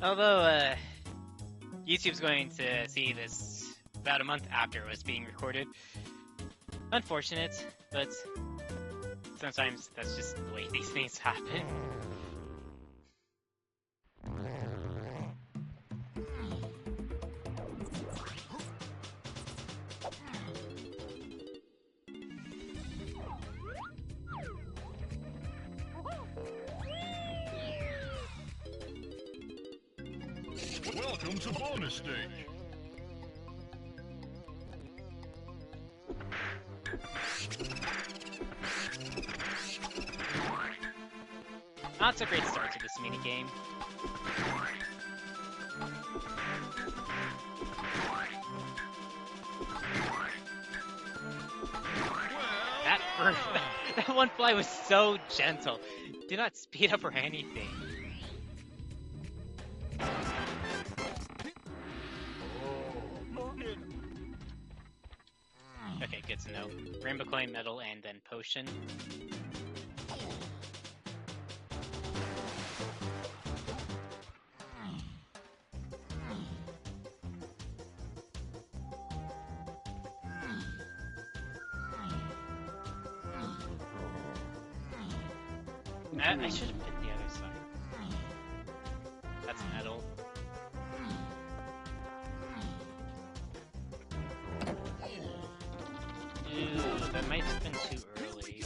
Although, YouTube's going to see this about a month after it was being recorded. Unfortunate, but sometimes that's just the way these things happen. Welcome to bonus stage. Not a great start to this minigame. That one fly was so gentle. Did not speed up or anything. Okay, good to know. Rainbow coin, medal, and then potion. I should have hit the other side. That's metal. Ew, that might have been too early.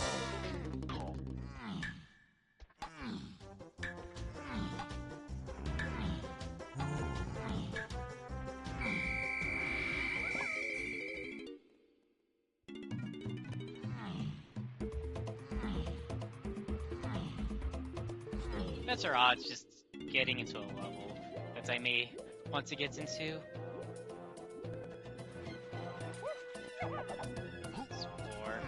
Better odds just getting into a level that I may want to get into. Explore.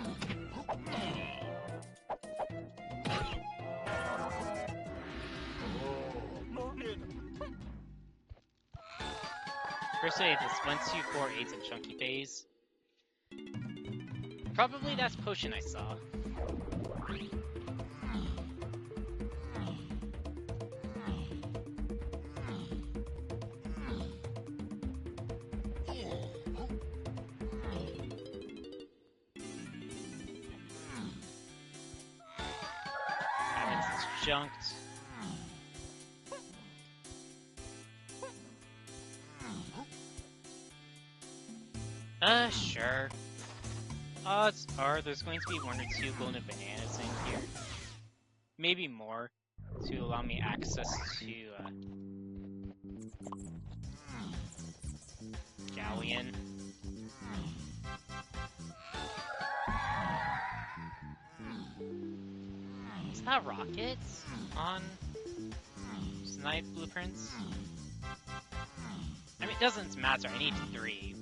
First aid, this 1, 2, 4, 8's a chunky phase. Probably that's potion I saw. Junked. Sure. Odds are there's going to be 1 or 2 golden bananas in here. Maybe more, to allow me access to, Galleon. Is that rockets on Snipe blueprints? I mean, it doesn't matter, I need 3.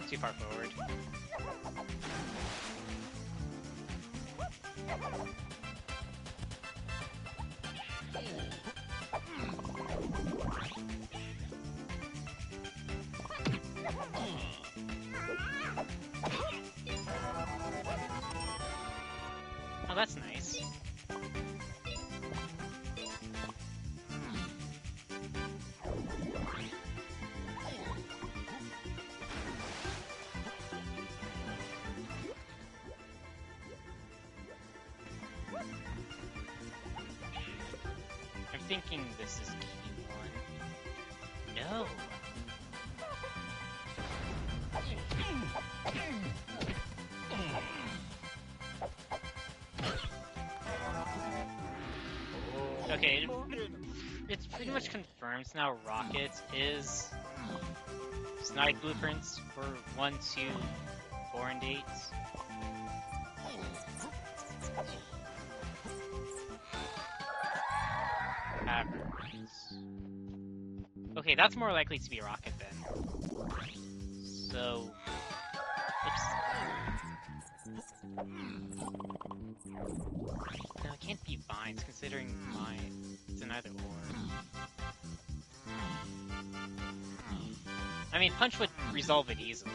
Too far forward. Oh, that's nice. I'm thinking this is Q1. No! Okay, it's pretty much confirmed now Rocket is Snide blueprints for 1, 2, 4, and 8. Caverns. Okay, that's more likely to be Rocket then. So... No, it can't be Vines, considering mine. It's an either or. I mean, punch would resolve it easily.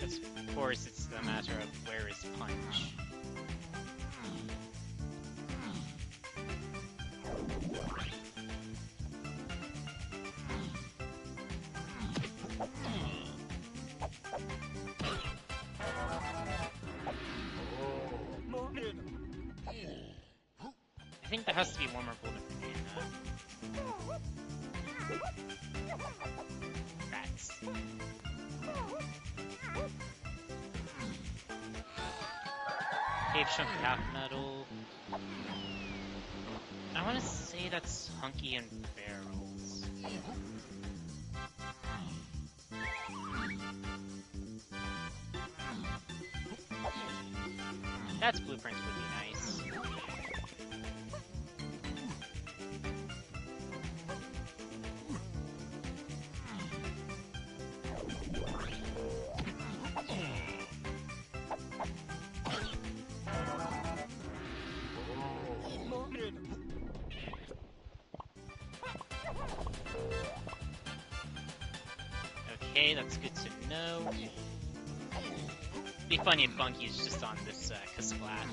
Of course, it's a matter of where is punch. I think there has to be one more golden banana. Rats. Cave chunk of half metal. I want to say that's Hunky and Barrels. That's blueprints would be nice. Okay, that's good to know. Be funny if Funky's just on this Kasplat.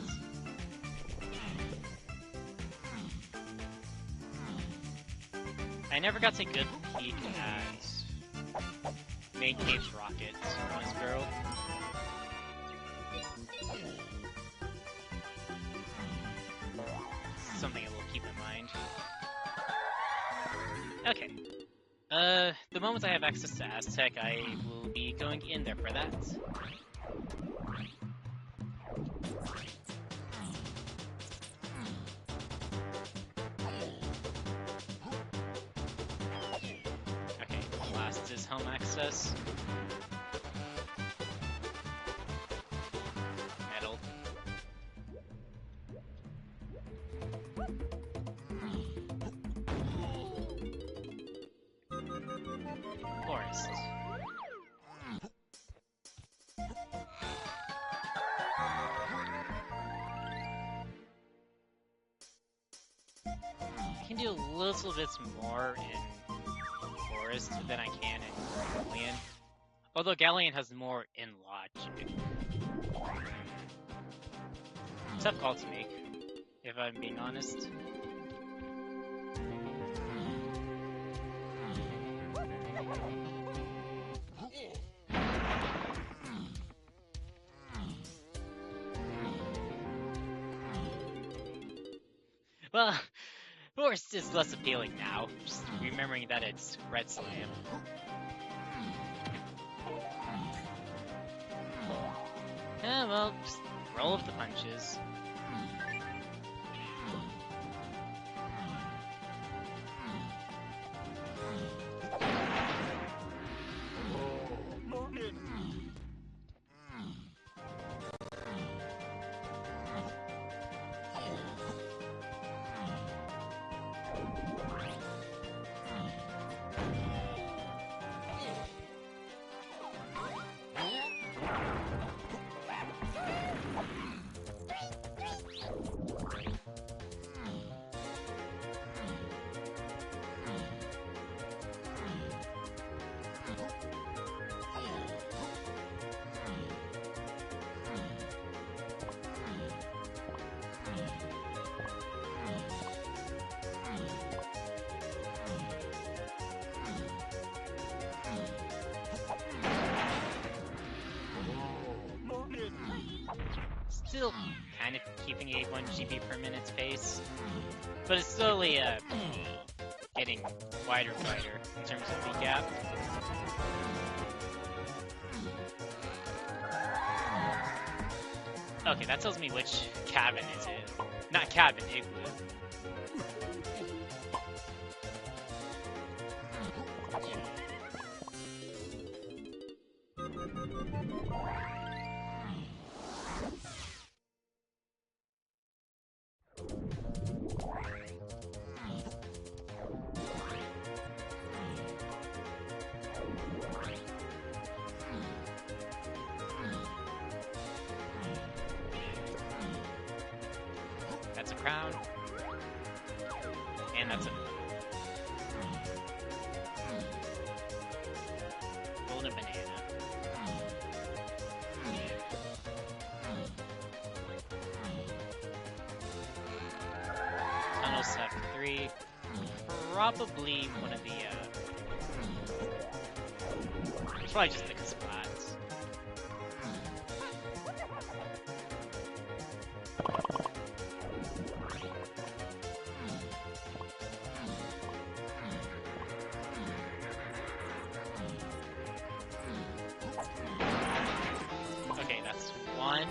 I never got to good peek at Main Cave's rockets on his barrel. Something I will keep in mind. Okay. The moment I have access to Aztec, I will be going in there for that. Okay, last is home access. Metal. Forest. I can do a little bit more in Forest than I can in Galleon. Although Galleon has more in logic. Tough call to make, if I'm being honest. Well, Forest is less appealing now, just remembering that it's Red Slam. Yeah, well, just roll with the punches. Still kind of keeping a 1 GB per minute pace, but it's slowly getting wider and wider in terms of the gap. Okay, that tells me which cabin is it. Not cabin, igloo. That's a crown. And that's a... probably one of the, it's probably just the Kasplats. Okay, that's one.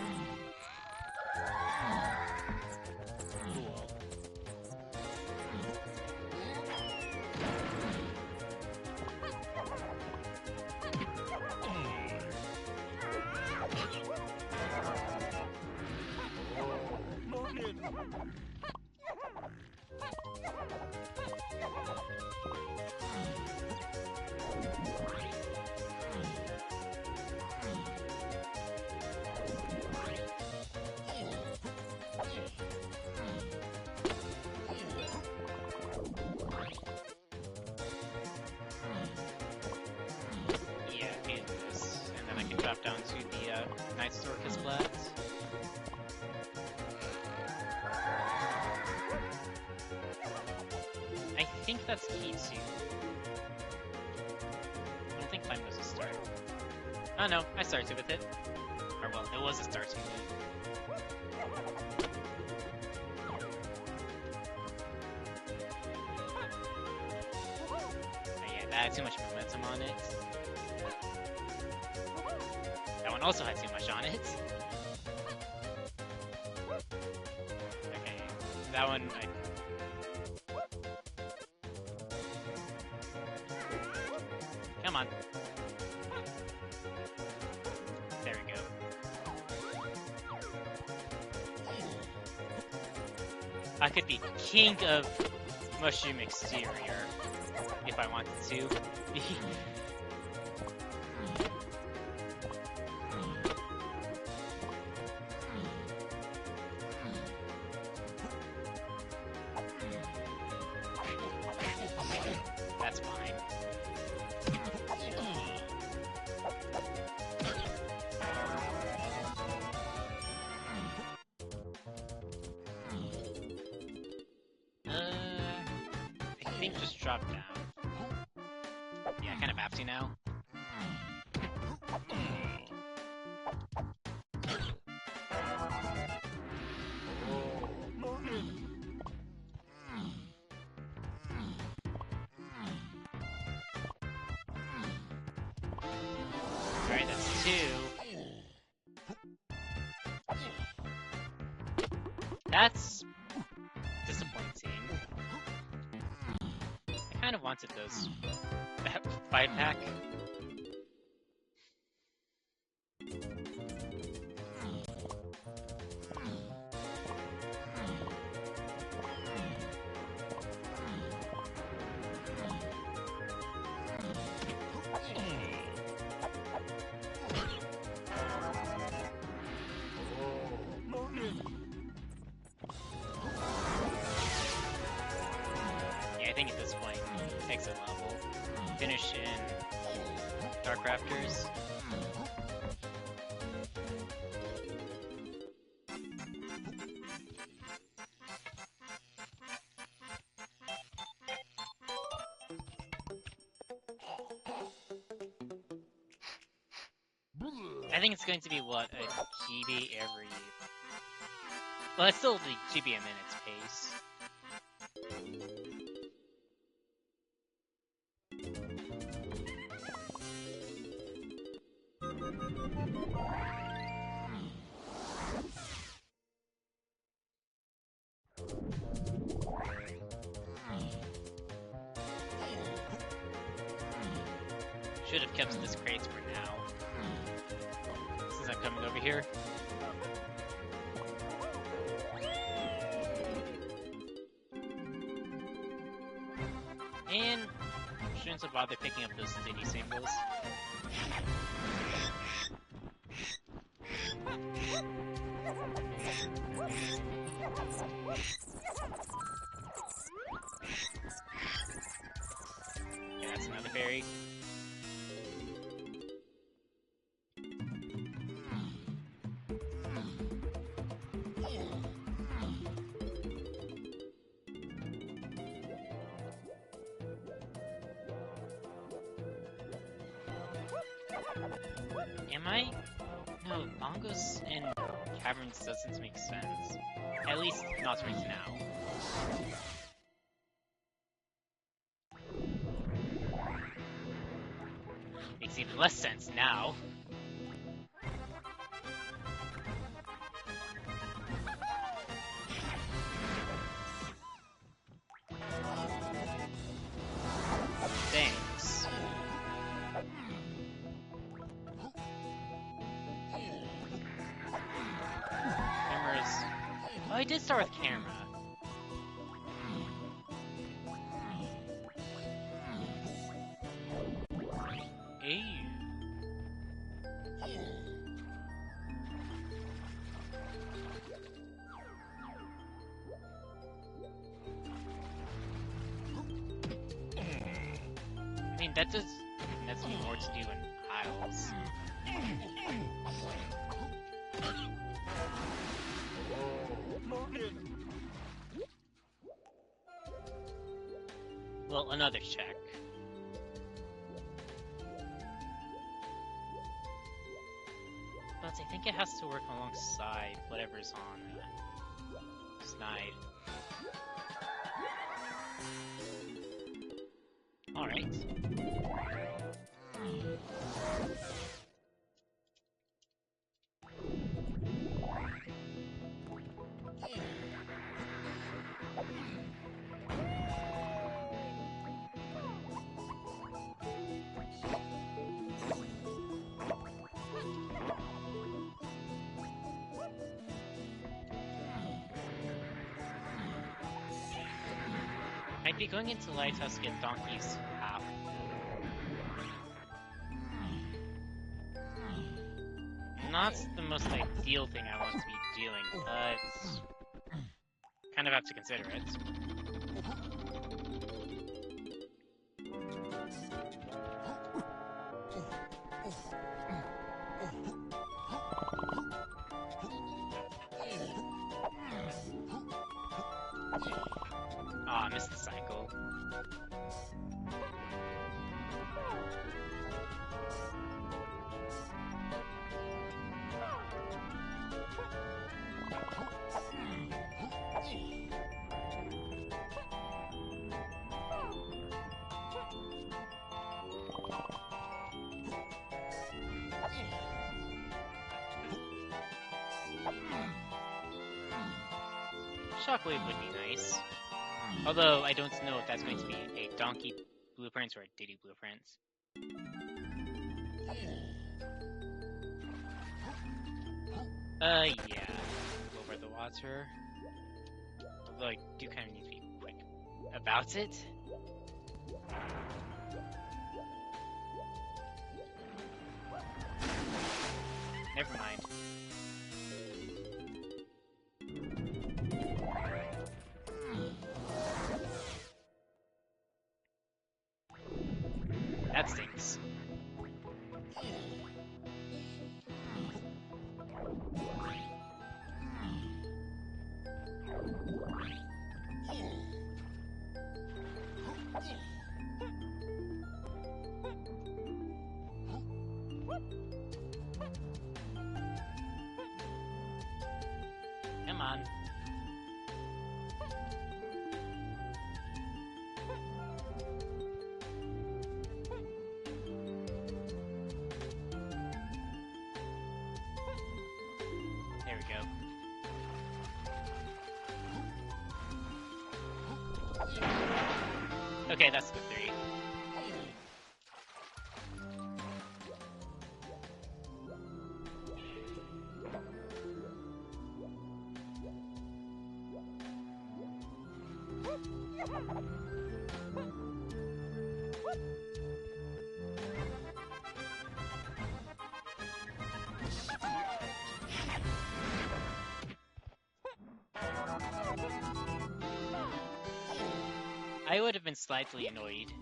Cool. Yeah, do this. And then I can drop down to the Night Store Kasplats. I think that's key too. I don't think Climb was a start. Oh no, I started with it. Or well, it was a start to move. Oh yeah, that had too much momentum on it. That one also had too much on it. Okay, that one I... Come on. There we go. I could be king of mushroom exterior if I wanted to. That's fine. I think just drop down. Yeah, I kind of have to now. Alright, that's two. That's disappointing. I kind of wanted those. That 5-pack. Yeah, I think at this point, exit level. Finish in Dark Raptors. I think it's going to be what, a GB every... Well, it's still the GB a minute's pace. Should have kept this crates for now. Since I'm coming over here. And shouldn't have bothered picking up those city symbols. Yeah, that's another berry. Am I? No, bongos and caverns doesn't make sense. At least not right now. Makes even less sense now. Thanks. Cameras. Oh, I did start with camera. Hey. I mean, that's more to do in aisles. Well, another check. But I think it has to work alongside whatever's on Snide. Alright. I'd be going into Lighthouse to get Donkey's half. Not the most ideal thing I want to be doing, but kind of have to consider it. Aw, I missed the cycle. Shockwave would be nice. Although, I don't know if that's going to be a Donkey blueprint or a Diddy blueprint. Yeah. Over the water. Although I do kind of need to be quick about it. Never mind. That stinks. Come on. There we go. Okay, that's the 3. I would have been slightly annoyed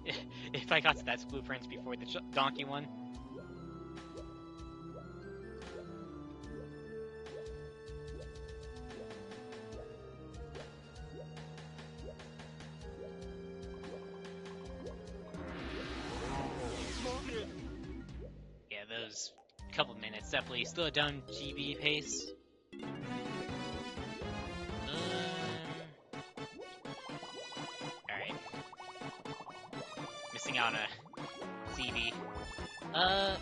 if I got to that blueprint before the Donkey one. Yeah, those couple minutes, definitely. Still a down GB pace. Alright. Missing out on a CB. I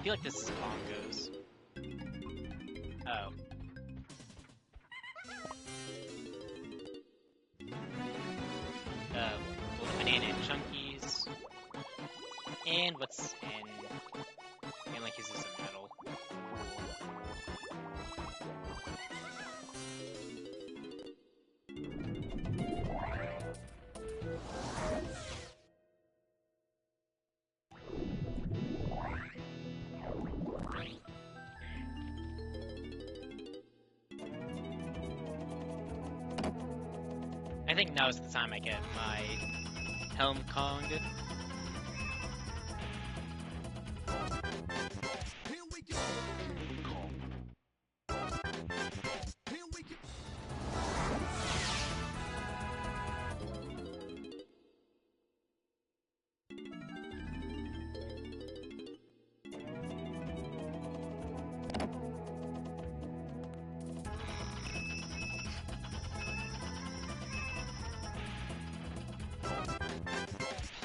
feel like this is bongos. Oh. Golden banana and chunkies. And what's in... And like uses some metal. I think now is the time I get my Helm Kong. Here we go. Here we go.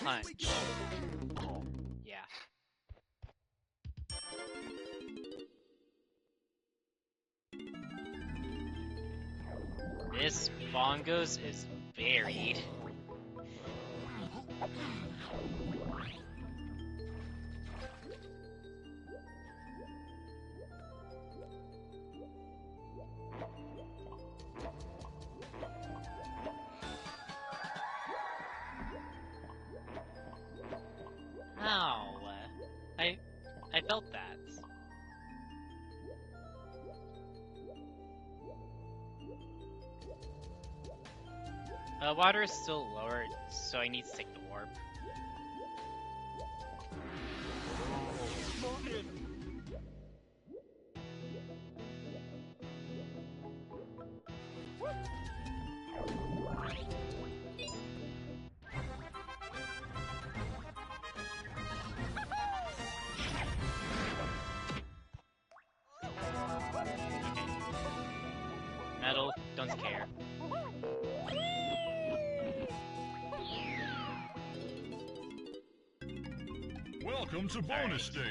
Punch. Yeah. This bongos is varied. Ow. I felt that. Water is still lower, so I need to take the warp. Metal, don't care. Welcome to bonus stage.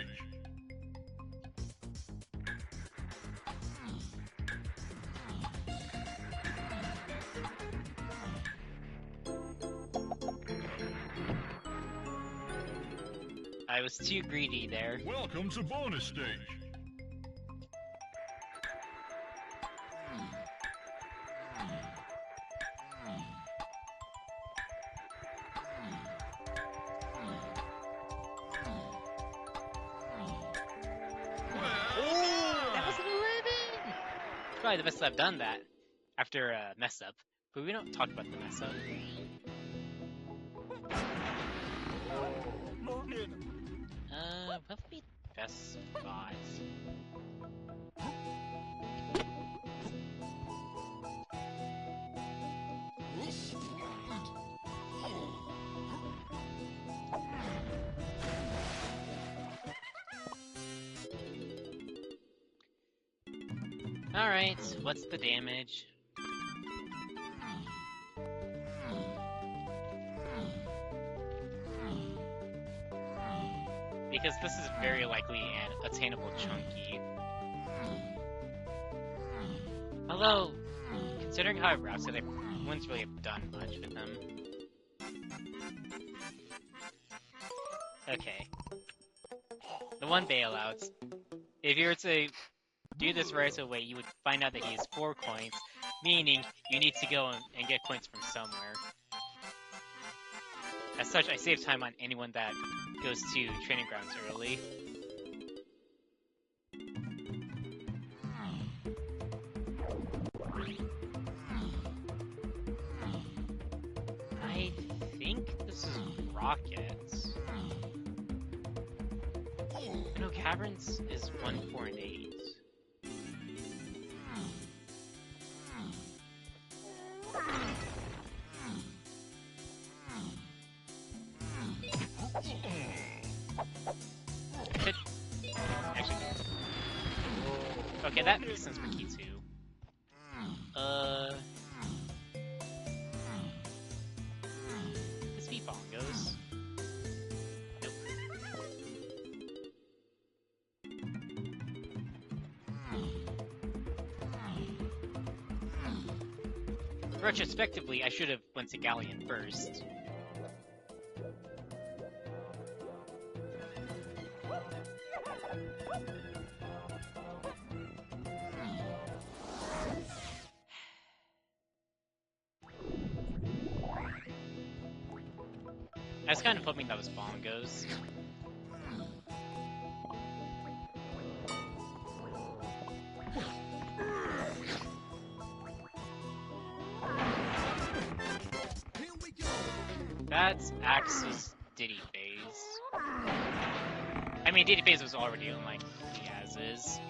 I was too greedy there. Welcome to bonus stage. Probably the best I've done that after a mess up, but we don't talk about the mess up. What would be the best spot? Alright, what's the damage? Because this is very likely an attainable chunky. Although, considering how I've routed, I wouldn't really have done much with them. Okay. The one bailout. If you were to do this right away, you would find out that he has 4 coins, meaning you need to go and get coins from somewhere. As such, I save time on anyone that goes to training grounds early. I think this is Rockets. No, Caverns is 1, 4, and 8. Could... Actually... Okay, that makes sense for key 2. This be bongos. Nope. Retrospectively, I should have went to Galleon first. I was kind of hoping that was bongos. Here we go. That's Axe's Diddy phase. I mean, Diddy phase was already on like the as is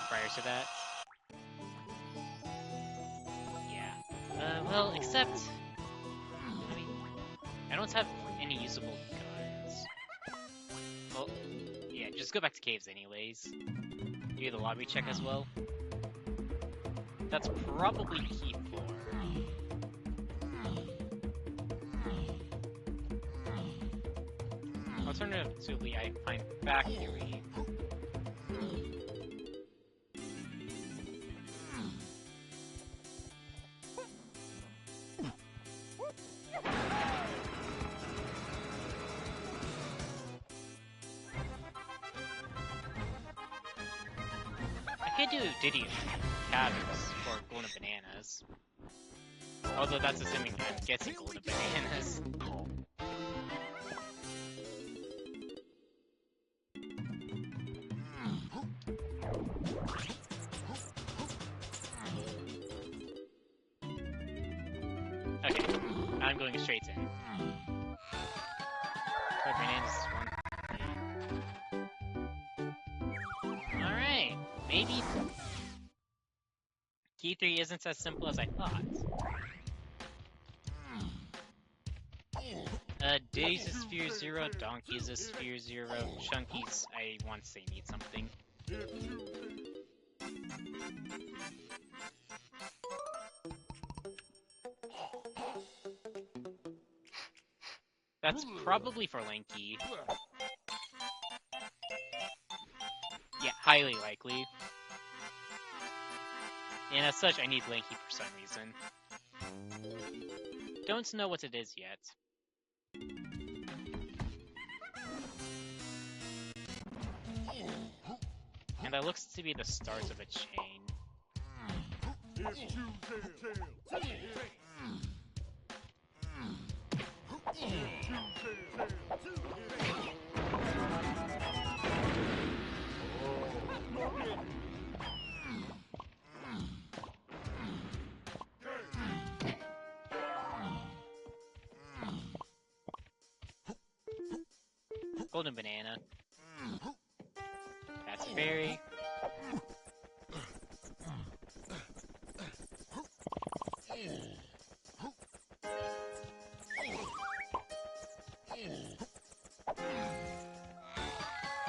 prior to that. Yeah. Well, except I mean, I don't have any usable guns. Well, yeah, just go back to caves anyways. Do the lobby check as well. That's probably key 4. Alternatively, I find factory. I could do Diddy cabins for golden bananas. Although that's assuming I'm getting golden bananas. Okay, I'm going straight in. Golden bananas is 1. Alright, maybe key 3 isn't as simple as I thought. Days is sphere 0, Donkeys is sphere 0, Chunkies, I want to say need something. That's probably for Lanky. Yeah, highly likely. And as such, I need Lanky for some reason. Don't know what it is yet. And that looks to be the start of a chain. Golden banana. That's a berry.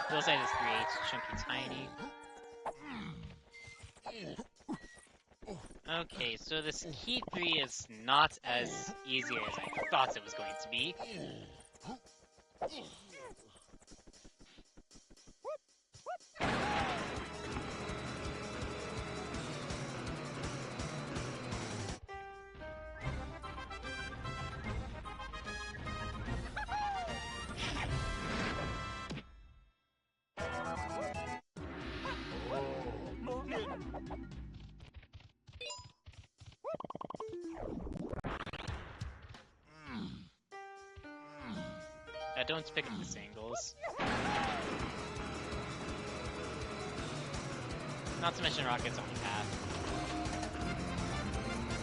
Hillside is 3/8, chunky tiny. Okay, so this key 3 is not as easy as I thought it was going to be. Don't pick up the singles. Not to mention Rocket's on a path.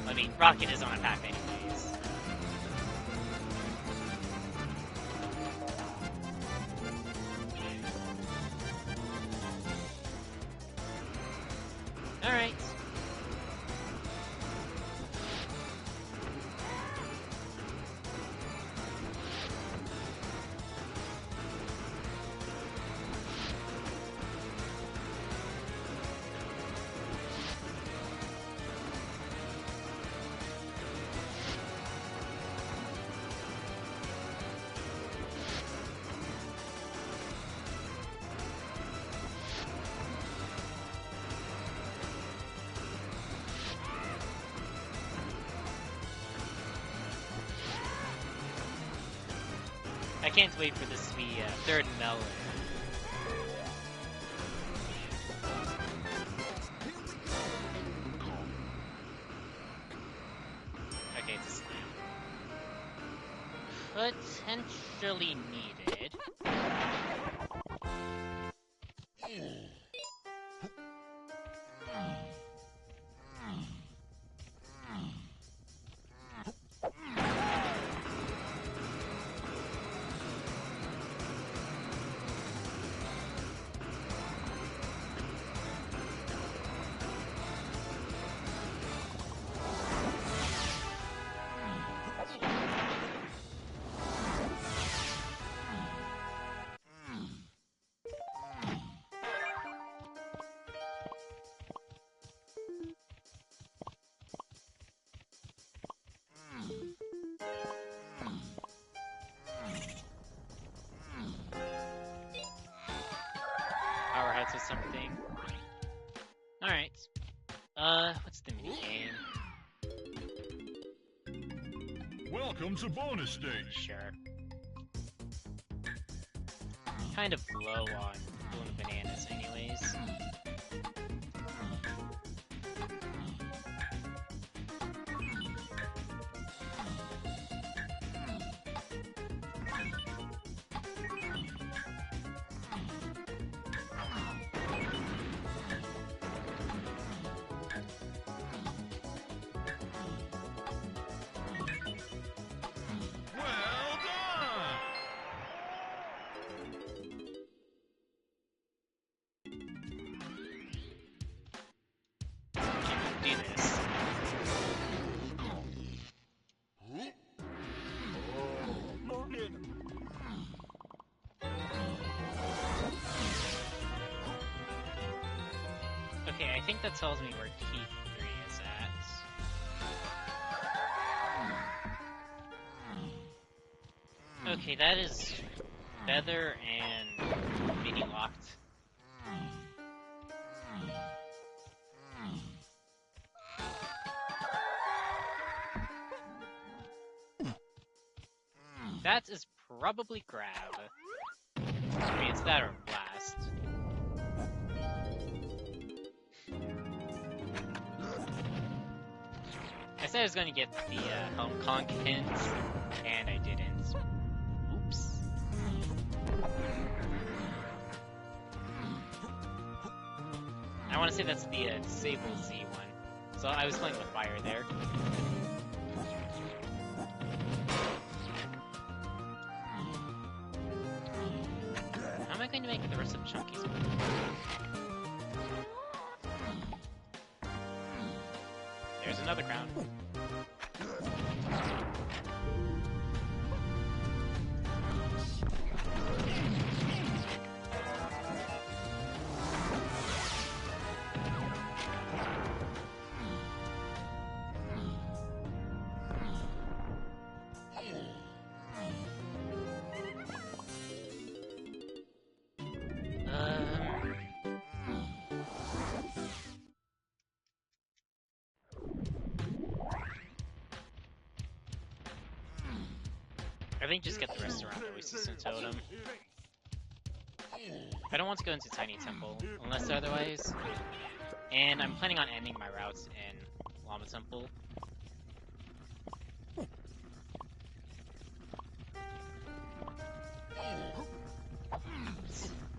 I mean, Rocket is on a path anyways. Alright. I can't wait for this to be third melon. Okay, it's a slam. Potentially needed. Powerheads or something. Alright. What's the minigame? Welcome to bonus stage. Sure. Kind of low on balloon bananas anyways. Well done! Do this. Okay, I think that tells me where T3 is at. Okay, that is Feather and Mini locked. That is probably Grab. I mean, it's that or Blast. I said I was going to get the Helm Conk hint, and I didn't. Oops. I want to say that's the Disable Z one. So I was playing with fire there. How am I going to make the rest of Chunky's move? There's another crown. I think just get the rest around Oasis and Totem. I don't want to go into Tiny Temple unless otherwise. And I'm planning on ending my routes in Llama Temple.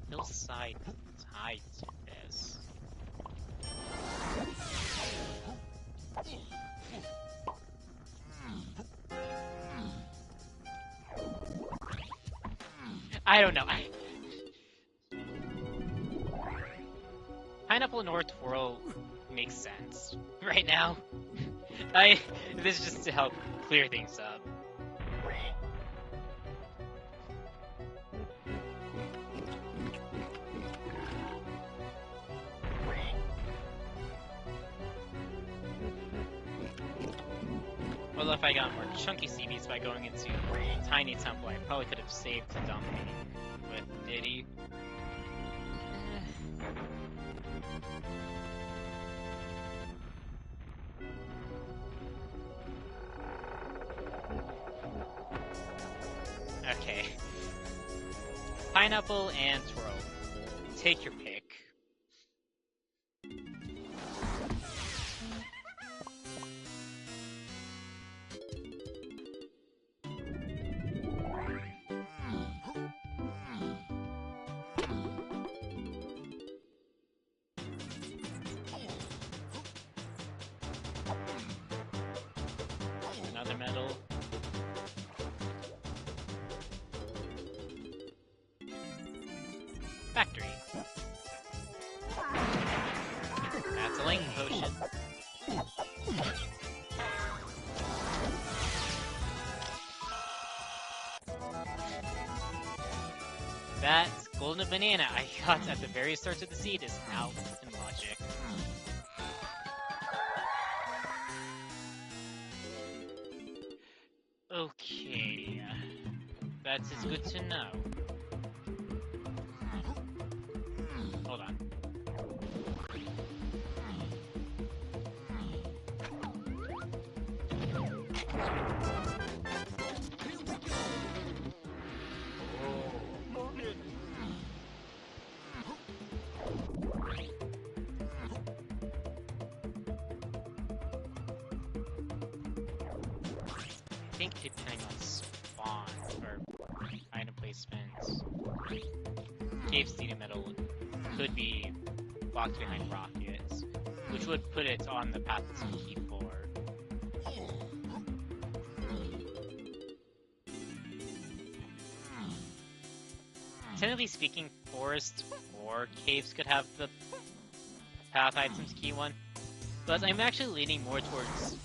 Hillside tied to this. I don't know. Pineapple North Twirl makes sense right now. This is just to help clear things up. Although if I got more chunky CBs by going into Tiny Temple, I probably could have saved the dumping with Diddy. Okay, Pineapple and Twirl. Take your pick. Another medal. Factory. That's a lightning potion. That golden banana I got at the very start of the seed is now in logic. Okay, that is good to know. Hold on. I think depending on spawn or item placements, Cave Steam Metal could be blocked behind rockets, which would put it on the path to key 4. Technically speaking, Forest or Caves could have the path items key 1, but I'm actually leaning more towards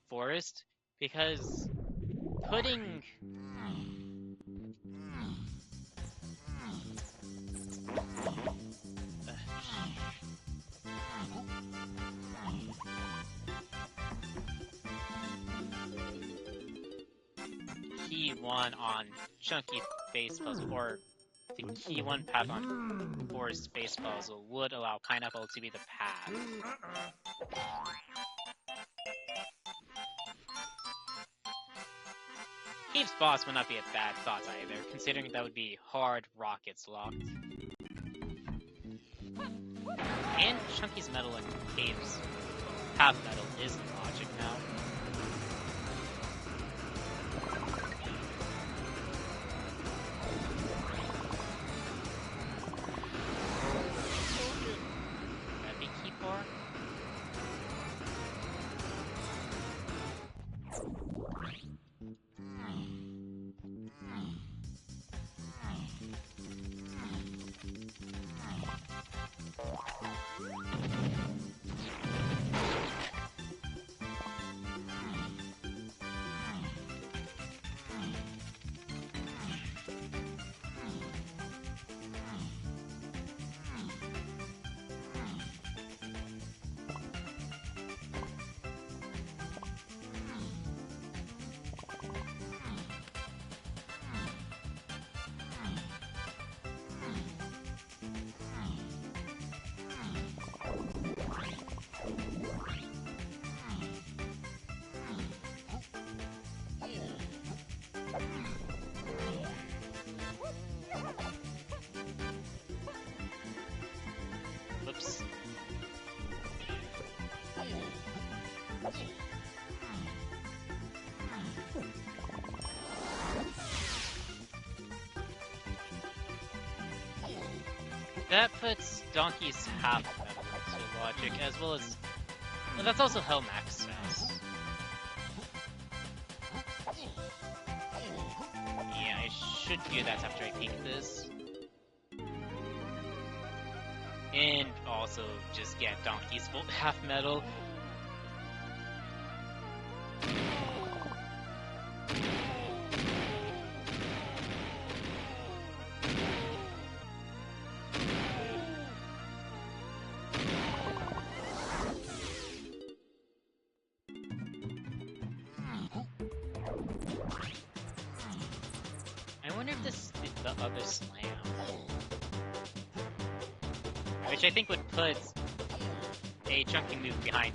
Forest because putting key 1 on Chunky Face Puzzle, or the key 1 path on Forest Face Puzzle would allow Pineapple to be the path. Cave's boss would not be a bad thought either, considering that would be hard rockets locked. And Chunky's medal and Cave's half medal is in logic now. That'd be key 4. Whoops. That puts Donkey's half medal into logic, as well as... Well, that's also Hell Max House. Yeah, I should do that after I peek this. And also just get Donkey's full half medal. I wonder if this is the other slam. Which I think would put a chunky move behind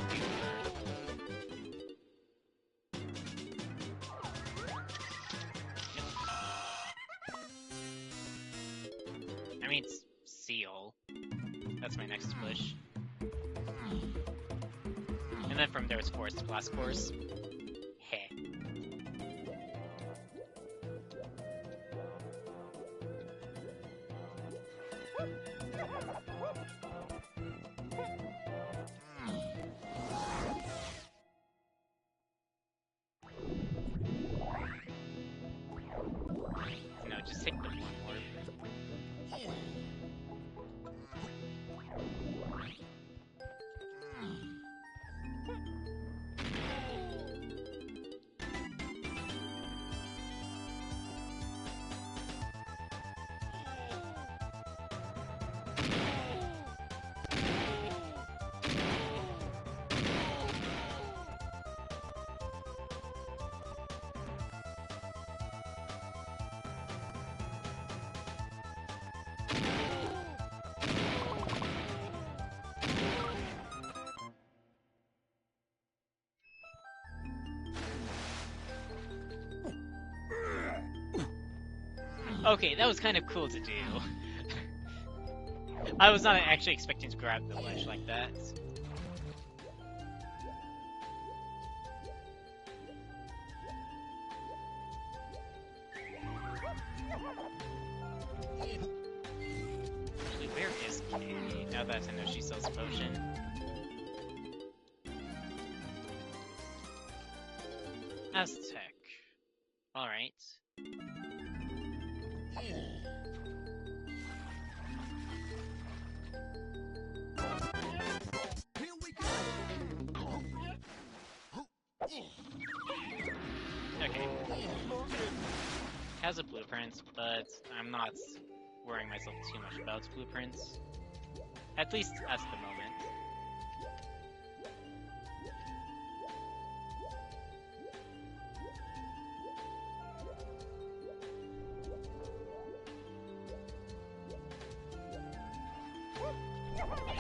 And then from there was Forest Blast Course. Heh. No, just take the one more. Okay, that was kind of cool to do. I was not actually expecting to grab the ledge like that. Actually, where is Kay? Now that I know she sells a potion. Aztec. Alright. Here we go. Okay. Has a blueprint, but I'm not worrying myself too much about blueprints. At least at the moment.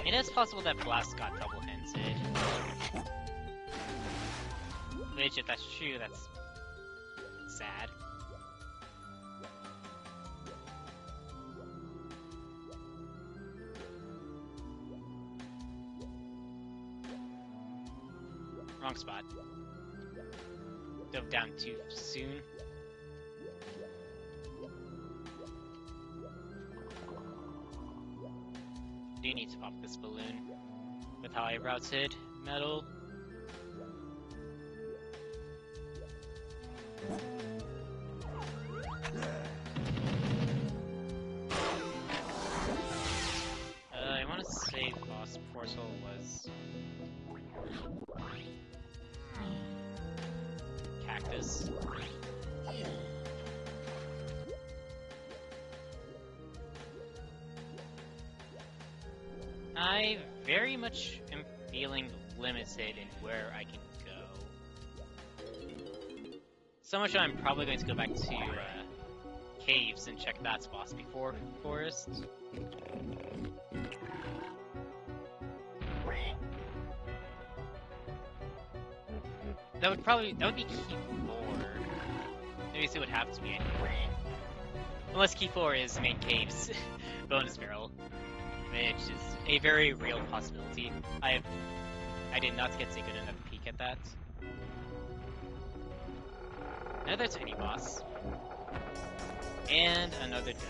It is possible that Blast got double hinted. Which, if that's true, that's sad. Wrong spot. Dove down too soon. Do need to pop this balloon with how I routed metal. I want to say boss portal was cactus. I very much am feeling limited in where I can go. So much that I'm probably going to go back to caves and check that boss before forest. That would be key 4. Maybe it would have to be anyway. Unless key 4 is main caves bonus barrel. Which is a very real possibility. I did not get a good enough peek at that. Another tiny boss. And another dad.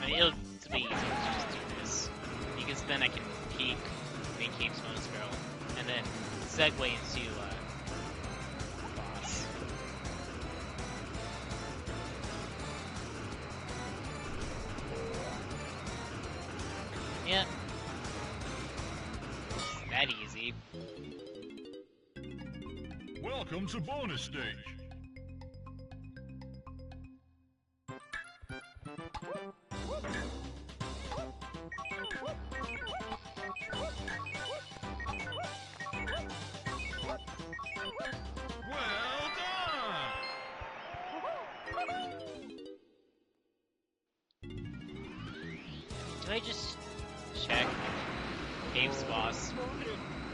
I mean, it'll be easy to just do this, because then I can peek main cave's bonus barrel, and then segue into boss. Yep. It's that easy. Welcome to bonus stage. Well done! Do I just check Cave's boss?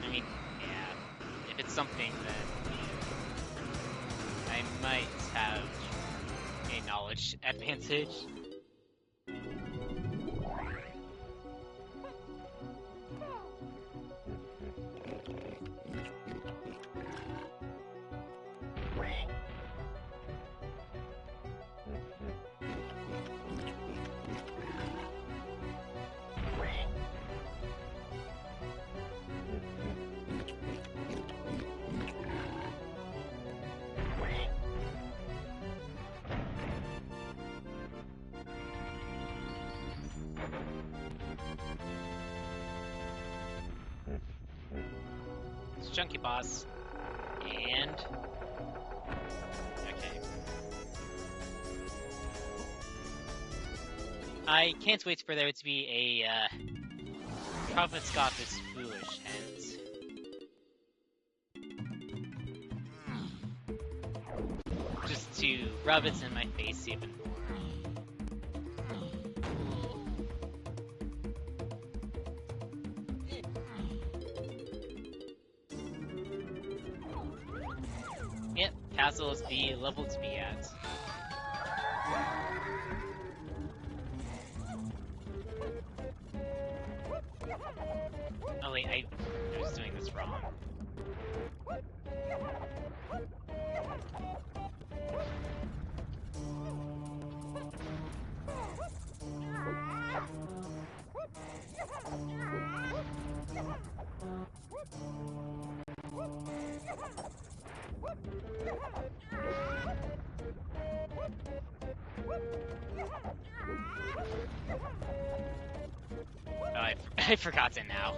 I mean, yeah. If it's something that I might have a knowledge advantage. It's Chunky Boss. And... okay. I can't wait for there to be a Prophet Scoff's Foolish Hens. Just to rub it in my face even more. Yep, castle is the level to be at. Oh wait, I was doing this wrong. Oh, I forgot it now.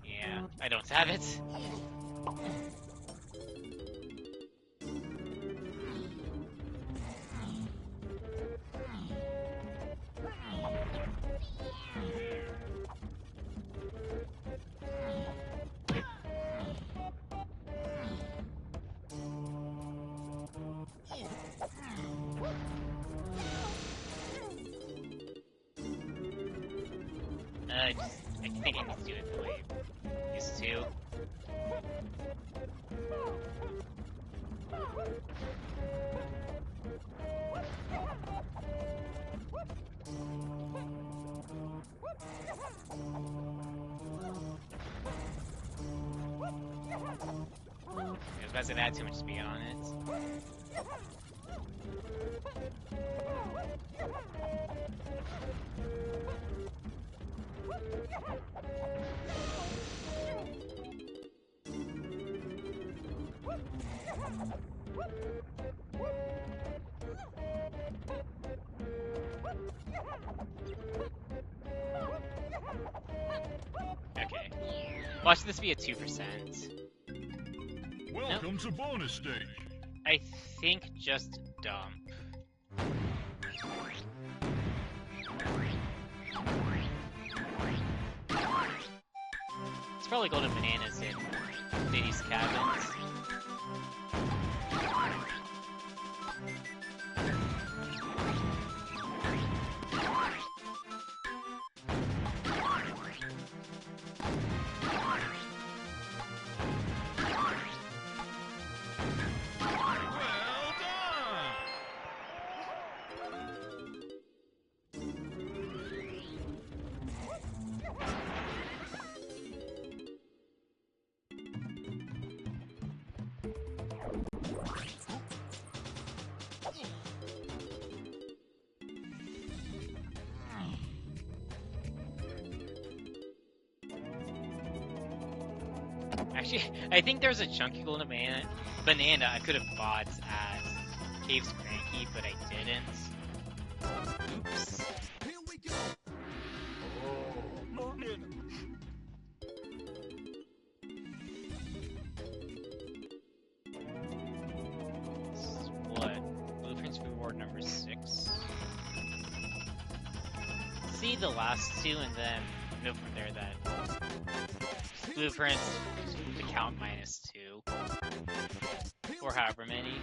Yeah, I don't have it. I think I need to do it the way I used to. I was about to add too much speed on it. Okay. Watch this be a 2%. Welcome to bonus stage. I think just dump. It's probably golden bananas in Ladies' Cabins. Actually, I think there's a chunky golden banana I could have bought at Cave's Cranky, but I didn't. Oops. Here we go. What? Blueprints reward number 6. See the last two and then know from there that blueprints the count -2. Or however many.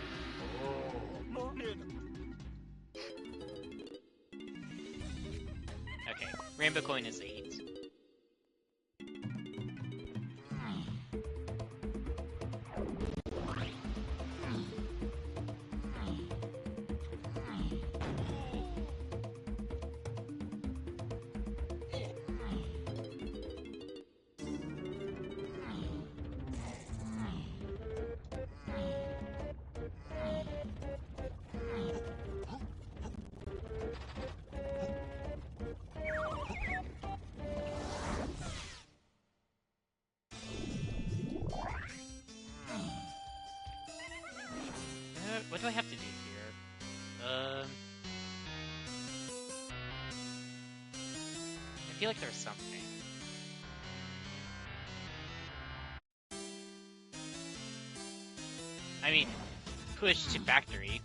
Okay, rainbow coin is 8. What do I have to do here? I feel like there's something. I mean, push to factory.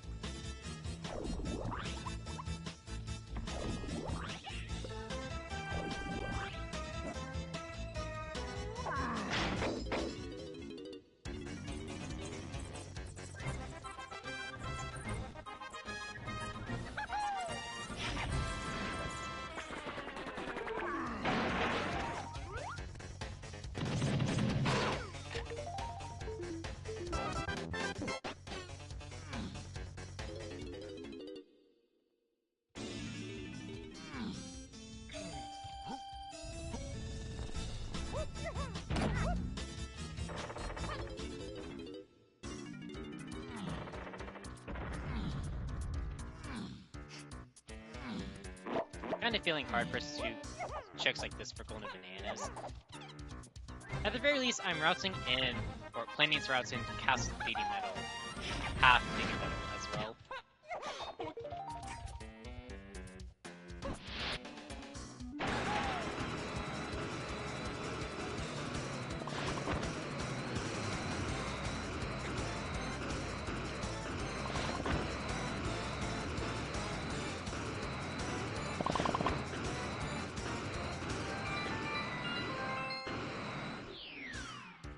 Kind of feeling hard pressed to checks like this for golden bananas. At the very least, I'm routing in, or planning to route in Castle Baby Metal, half Baby Metal as well.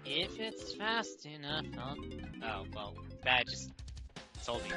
If it's fast enough, I'll... Oh, well, that just told me no.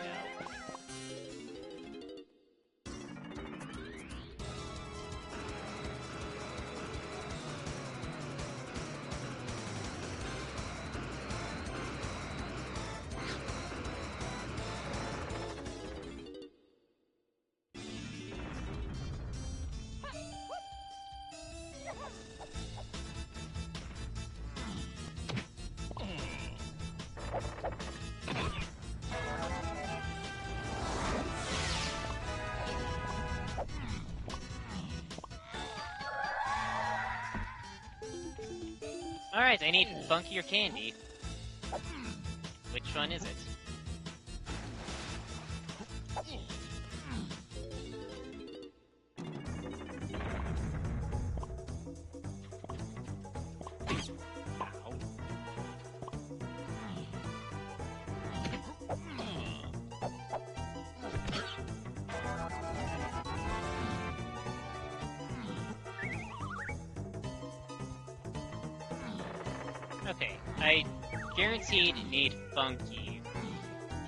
Alright, I need funkier candy. Which one is it? Ow. Okay, I guaranteed need funky,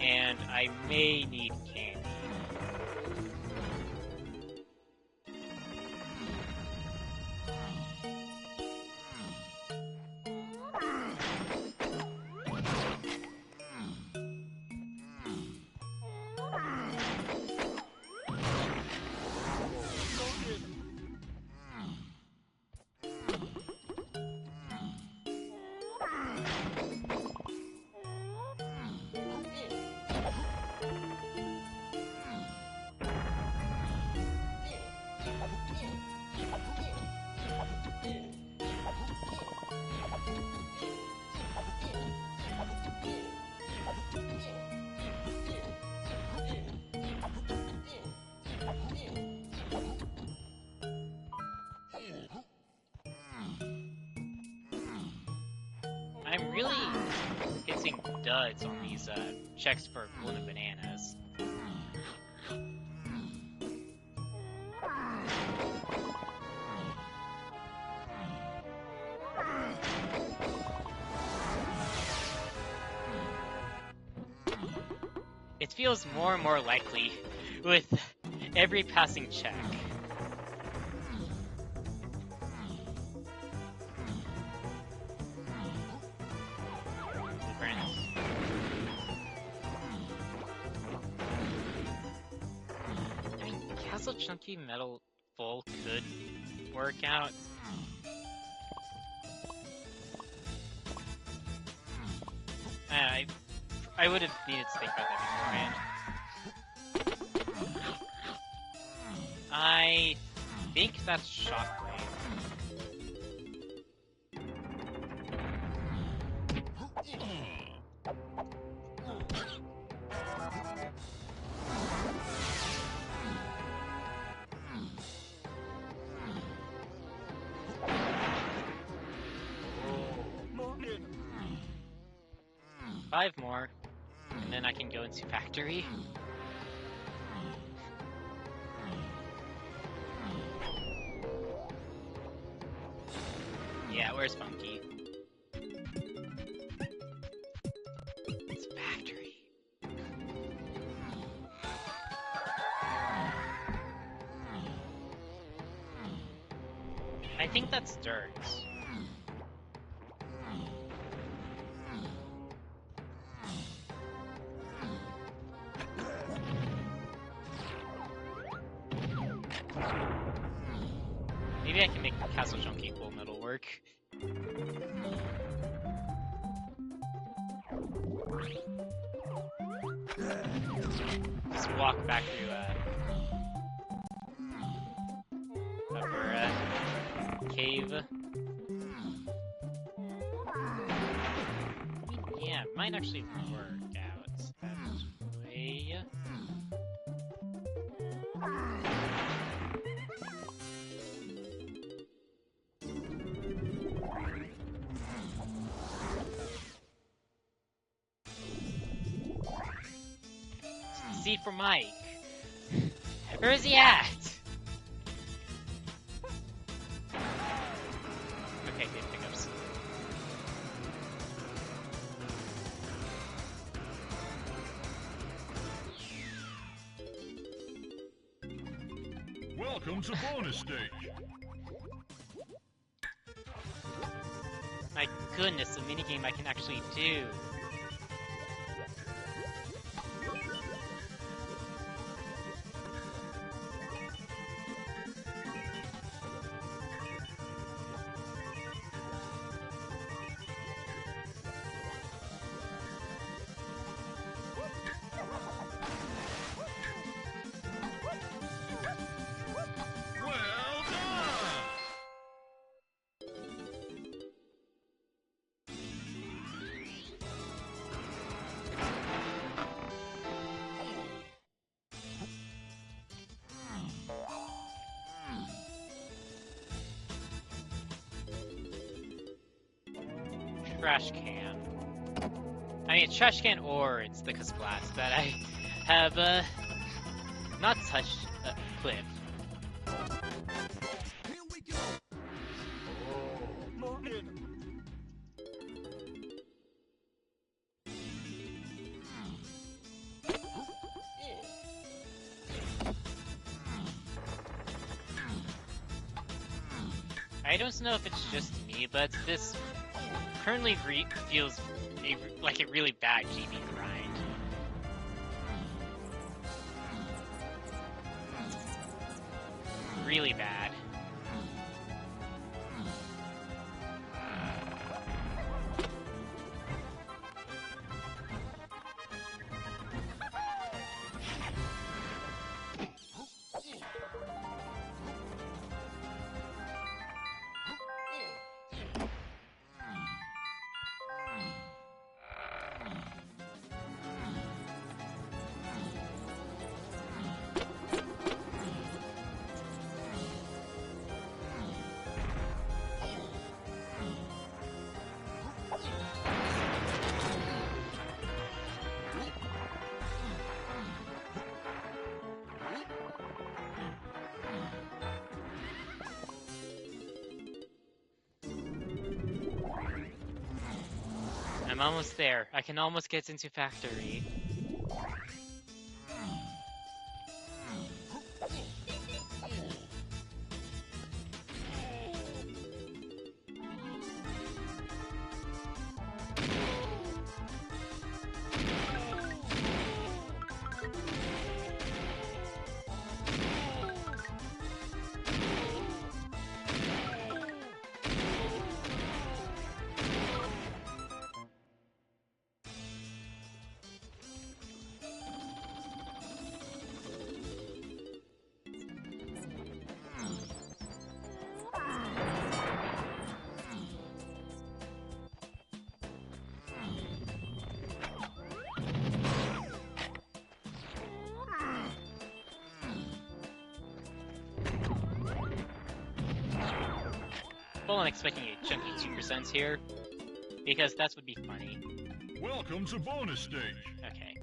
and I may need candy. missing duds on these checks for golden bananas. It feels more and more likely with every passing check. Blueprints. I mean, Castle Chunky Metal Full could work out. I would have needed to think about that beforehand. I think that's Shockwave. Five more, and then I can go into Factory. Yeah, where's Funky? It's Factory. I think that's Dirt. Maybe I can make the Castle Chunky Full Metal work. Just walk back through upper cave. Yeah, it might actually work out that way. C for Mike. Where is he at? Okay, good pickups. Welcome to bonus stage. My goodness, a minigame I can actually do. Well done! Trash can. I mean, it's trash can or it's the Kasplat that I have not touched Cliff. Here we go. I don't know if it's just me, but this currently feels like a really bad GB grind. Really bad. almost there. I can almost get into factory. Well, I'm expecting a chunky 2% here, because that would be funny. Welcome to bonus stage. Okay.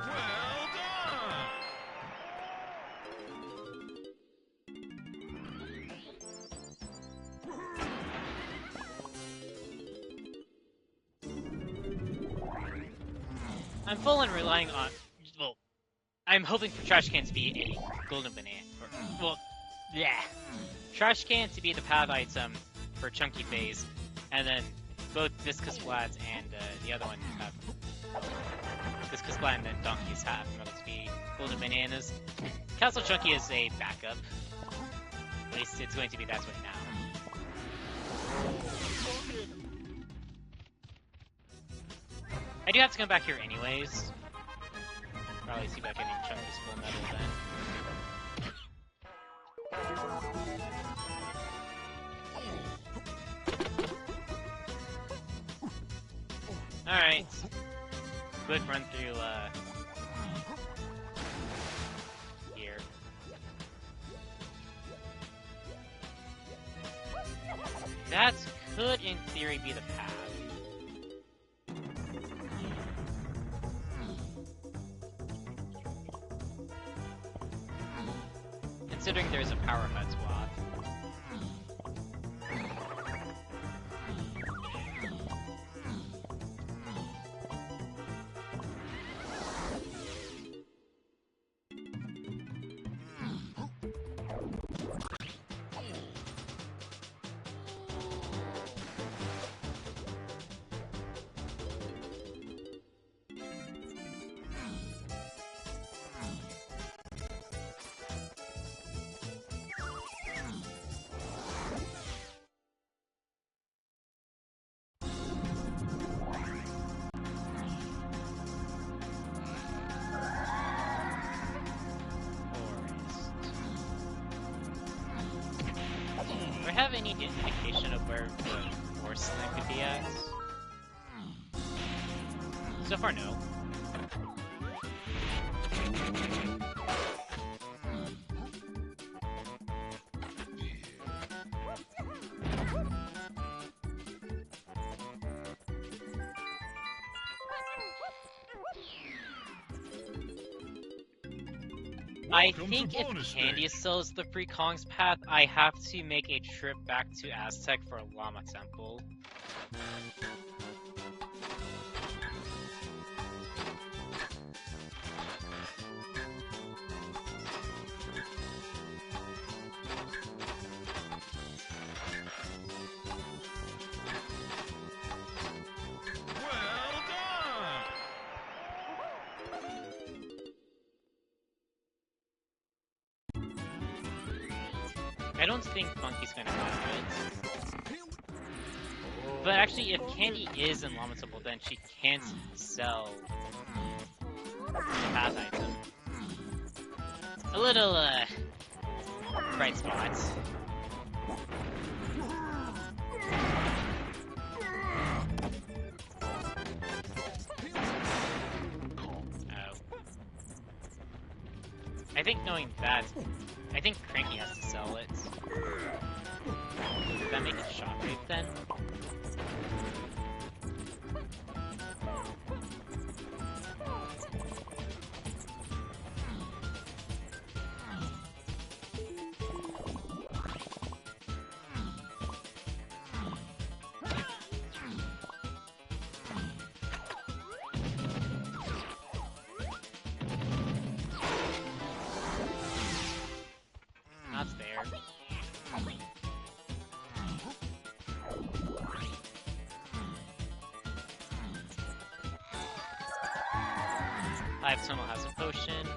Well done! I'm full on relying on... Well, I'm hoping for Trash Can to be a golden banana. Well, yeah. Trash Can to be the path item for Chunky Phase, and then both Discus Splat and the other one have... Discus Splat and then Donkeys have to be golden bananas. Castle Chunky is a backup. At least it's going to be that way now. I do have to come back here anyways. Probably see about getting Chunky's full medal then. Alright. Quick run through, here. That could, in theory, be the path. Considering there's a power mud swap. Do I have any indication of where the force thing could be at? So far, no. I think if Candy sells the free Kong's path, I have to make a trip back to Aztec for a Llama Temple. Well done! I don't think Funky's gonna have it. But actually, if Candy is in Llama Temple, then she can't sell the path item. A little, bright spot. I think knowing that, I think Cranky has to sell it. Does that make it Shockwave then? Not there. Hive Tunnel has a potion.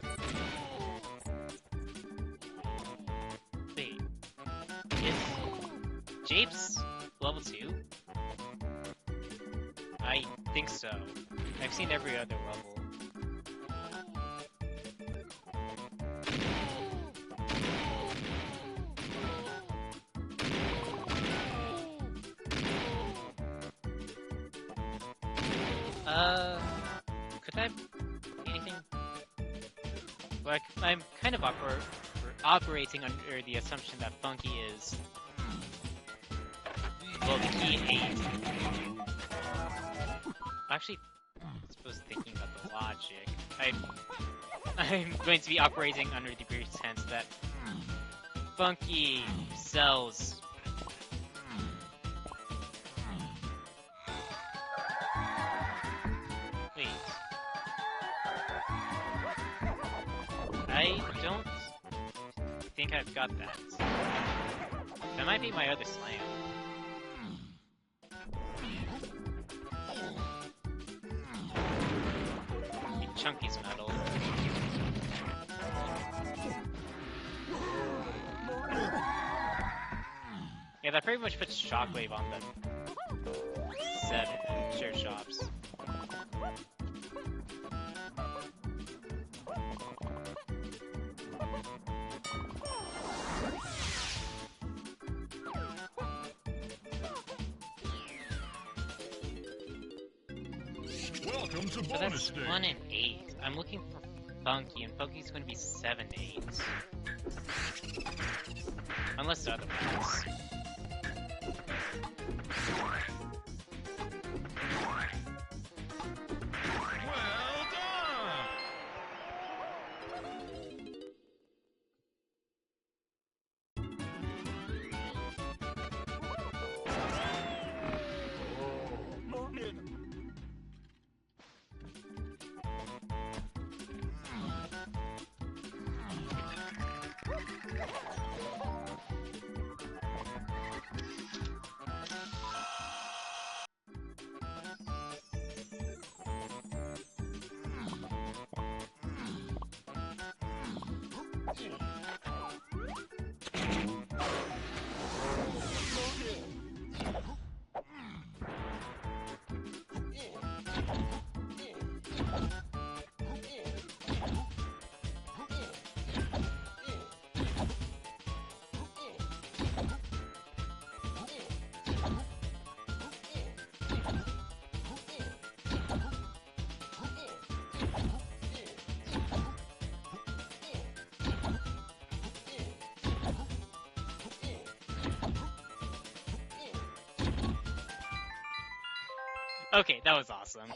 Wait. Is Japes level 2? I think so. I've seen every other level. Could I... anything? Like, I'm kind of operating under the assumption that Funky is... well, the key 8. Actually, I suppose thinking about the logic, I'm going to be operating under the pretense that Funky sells... Wait. I don't think I've got that. That might be my other slam. Chunky's metal. Yeah, that pretty much puts Shockwave on the 7 shared shops. Welcome to So bonus that's stage. 1 and 8. I'm looking for Funky, and Funky's going to be 7 8. Unless otherwise. Well done. Okay, that was awesome.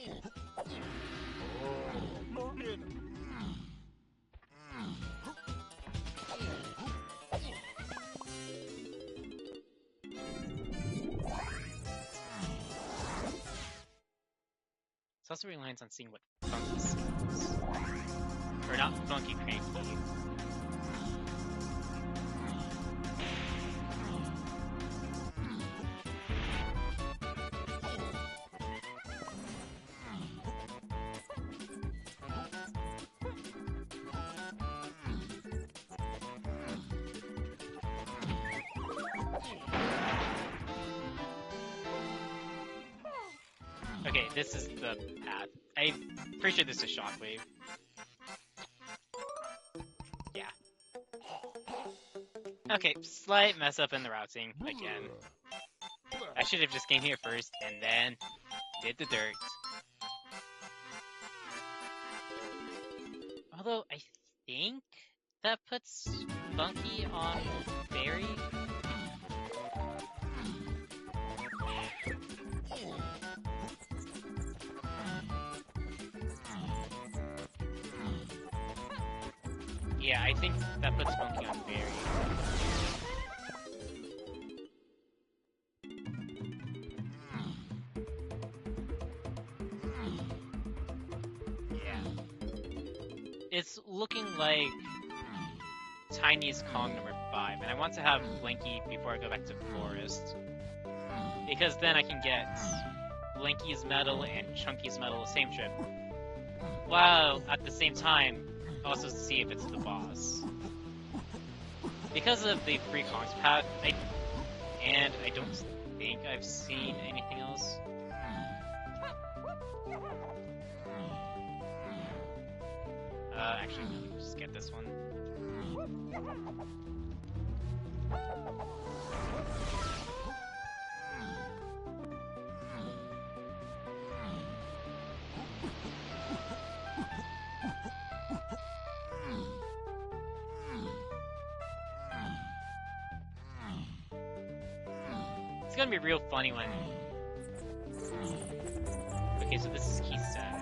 It's also reliant on seeing what Funky sees. Or not Funky, Cranky. Okay, this is the path. I'm pretty sure this is Shockwave. Yeah. Okay, slight mess up in the routing again. I should have just came here first and then did the dirt. Although I think that puts Bunky on Berry. Yeah, I think that puts Bunky on Berry. Yeah. It's looking like Tiny's Kong number 5, and I want to have Blinky before I go back to Forest. Because then I can get Blinky's medal and Chunky's medal the same trip. While at the same time, also see if it's the boss. Because of the free Kongs path, I don't think I've seen anything else. Actually, no, just get this one. It's gonna be real funny when... Okay, so this is key 7.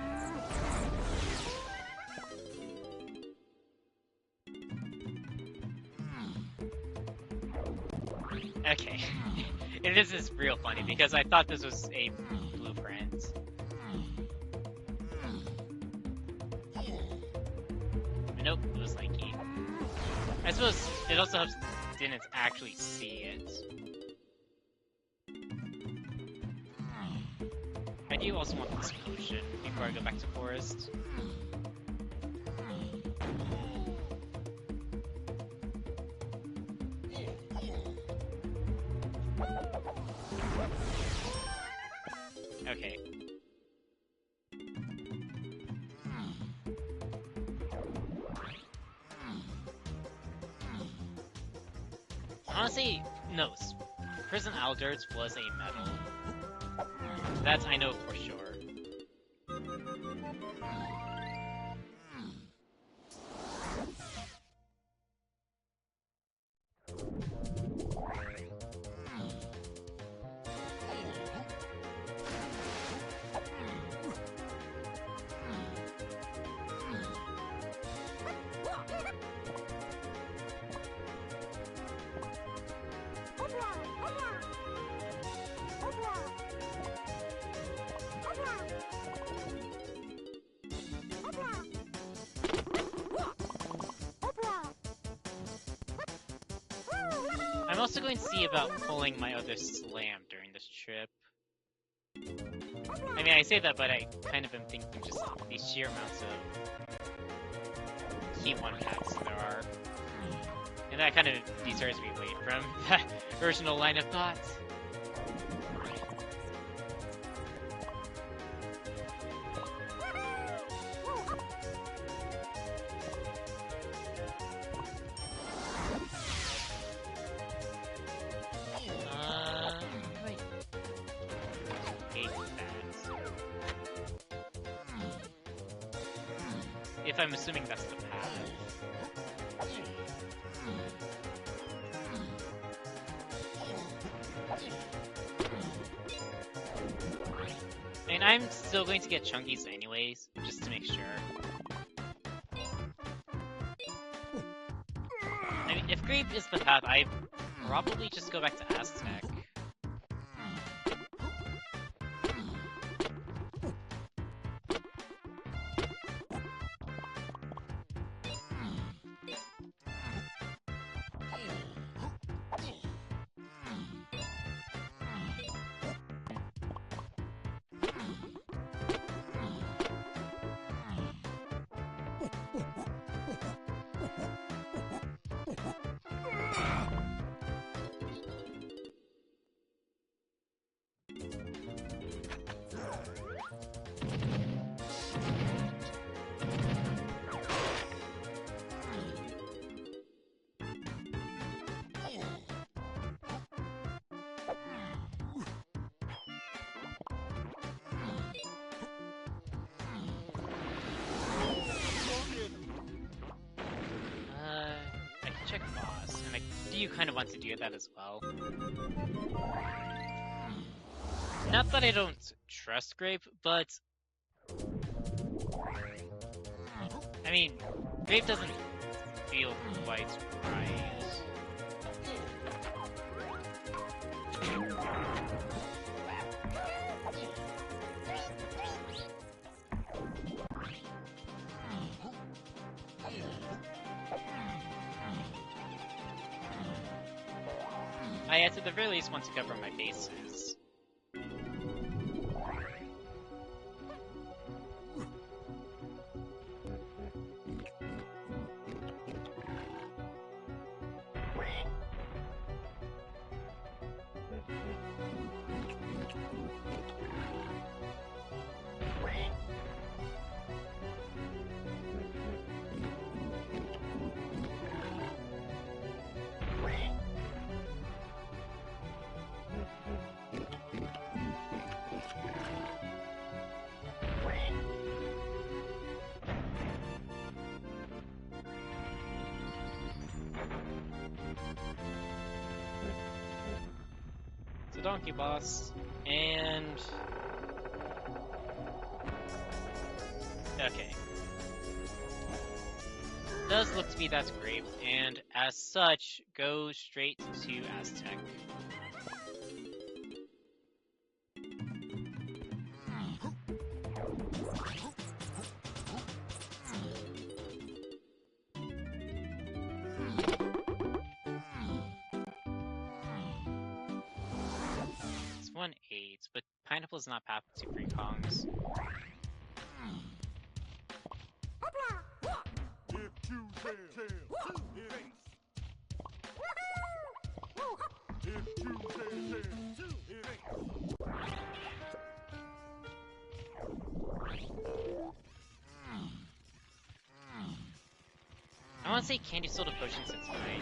Okay. And this is real funny because I thought this was a blueprint. Nope, it was Nike. I suppose it also helps didn't actually see it. I do also want this potion before I go back to Forest. Okay. Honestly, no. Prison Alders was a medal. That I know for sure. I'm also going to see about pulling my other slam during this trip. I mean, I say that, but I kind of am thinking just the sheer amounts of key 1 paths there are. And that kind of deters me away from that original line of thought. If I'm assuming that's the path. And I'm still going to get Chunkies anyways, just to make sure. I mean, if Grape is the path, I probably just go back to Aztec. check boss, and I do kind of want to do that as well. Not that I don't trust Grape, but I mean, Grape doesn't feel quite right. I at the very least want to cover my bases. It's a donkey boss, and okay. Does look to be that's Grape, and as such, goes straight to Aztec. It's 1-8, but Pineapple is not path to free Kongs. I want to say Candy Soda Potion since mine.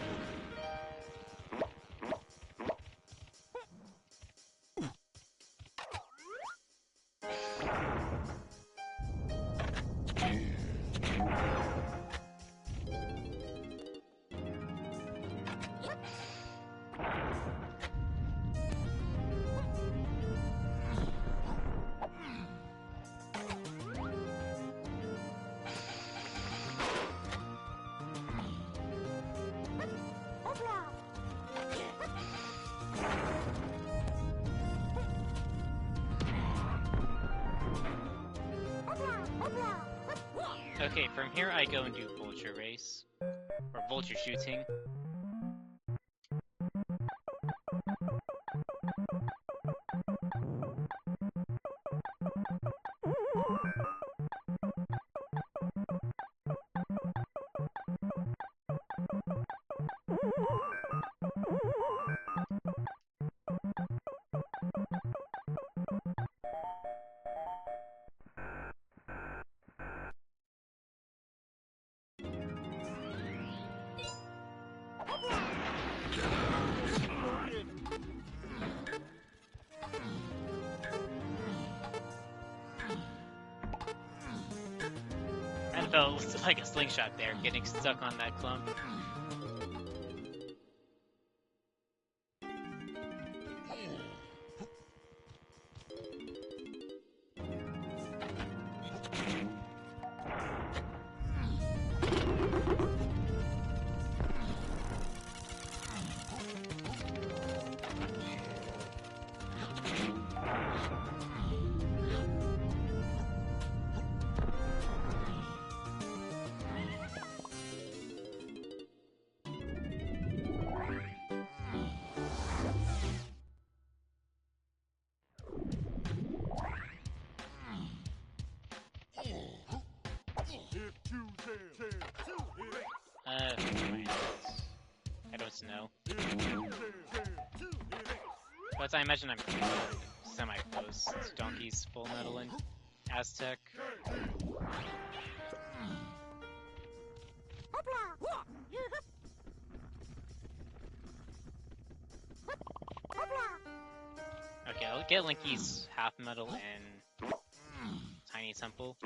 Okay, from here I go and do Vulture Race. Or Vulture Shooting. And felt like a slingshot there, getting stuck on that clump. I don't know. But I imagine I'm semi-close to Donkey's Full Metal and Aztec. Okay, I'll get Linky's Half Metal and Tiny Temple.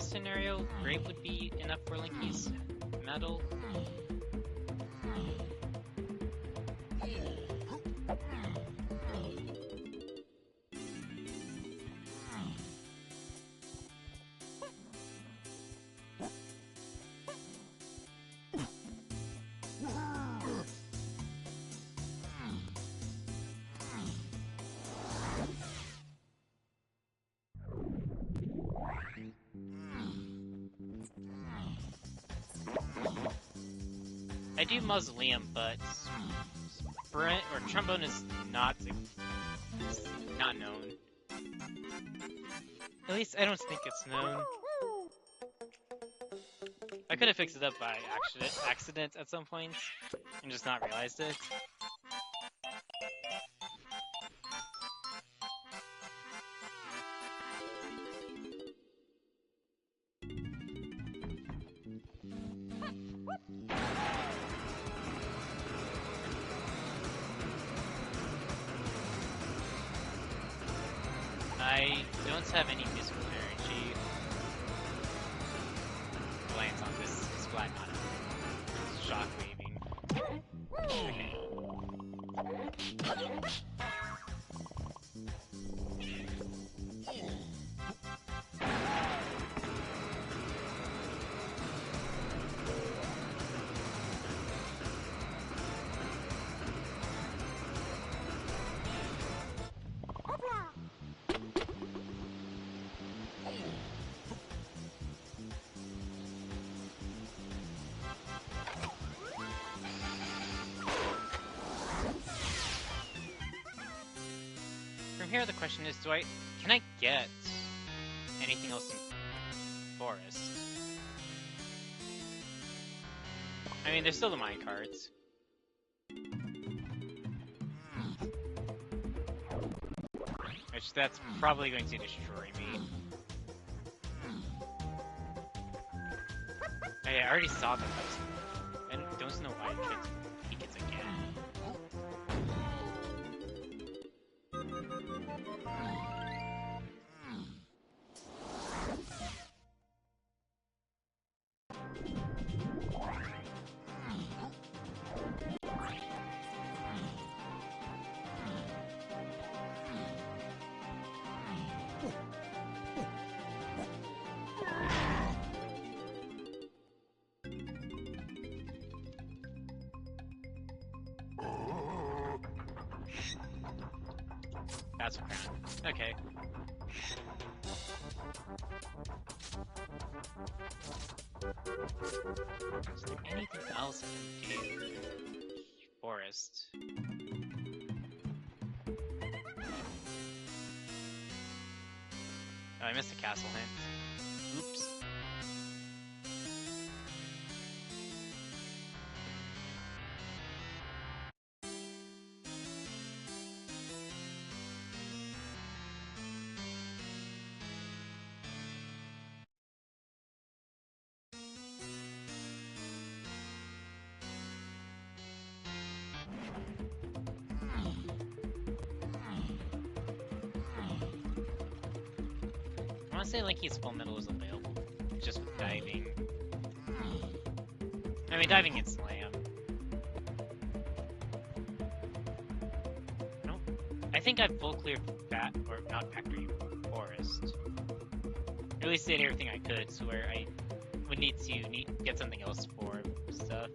best scenario, Brave would be enough for Linky's medal. I do Mausoleum, but Sprint or Trombone is not known. At least I don't think it's known. I could have fixed it up by accident at some point and just not realized it. I don't have any musical energy. Reliance on this splat not shock waving. Okay. From here, the question is, can I get anything else in Forest? I mean, there's still the mine cards. Which that's probably going to destroy me. I already saw the post. I don't know why it peek it again. That's okay. Is there anything else I can do? Forest. Oh, I missed a castle hint. Oops. I want to say Linky's full metal is available, just with diving. I mean, diving and slam. No, I think I've full cleared not factory, Forest. Or at least did everything I could, so where I would need to get something else for stuff.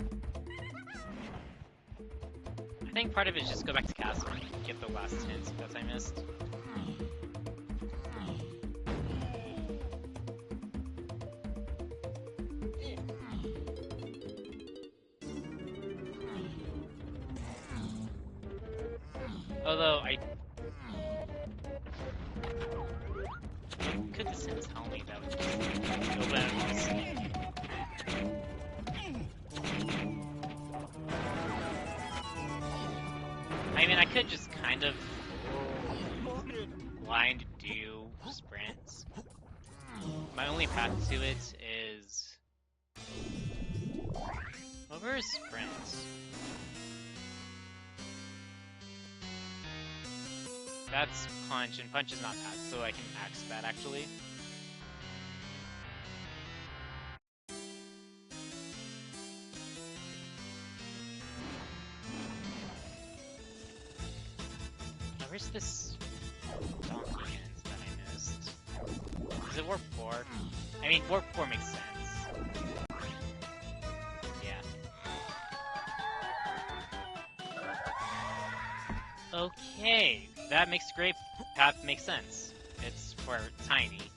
I think part of it is just go back to castle and get the last hints that I missed. Although could the Sims tell me that would just open up this? I mean, I could just kind of blind do sprints. My only path to it is where is sprints? That's punch, and punch is not path, so I can axe that actually. Where's this donkey end that I missed? Is it warp 4? I mean, warp 4 makes sense. Yeah. Okay, that makes great path make sense. It's for tiny.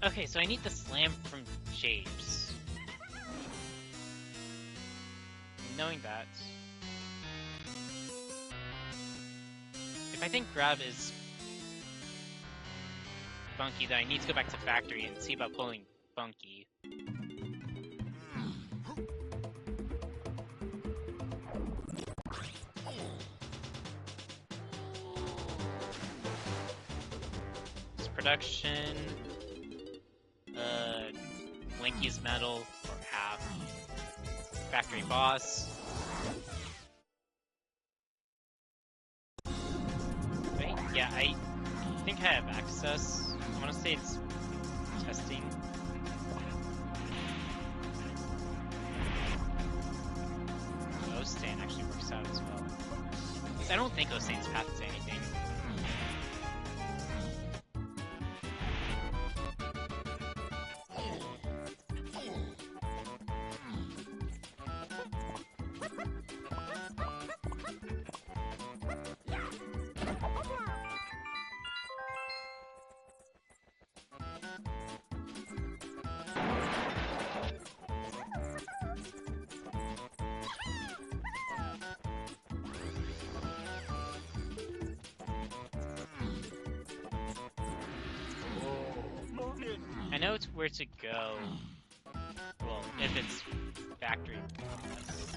Okay, so I need the slam from shapes. Knowing that, if I think grab is funky, then I need to go back to factory and see about pulling funky. It's production. Blinky's metal or half. Factory boss. Wait, yeah, I think I have access. I want to say it's testing. Ostan actually works out as well. I don't think Ostan's path is anything. I know it's where to go. Well, if it's factory boss.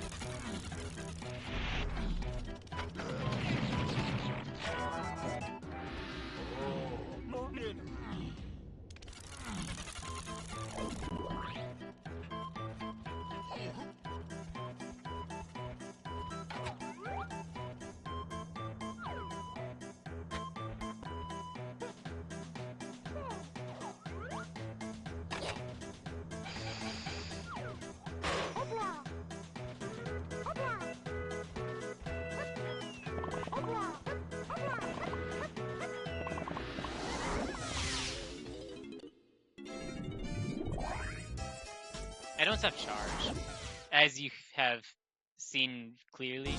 I don't have charge, as you have seen clearly.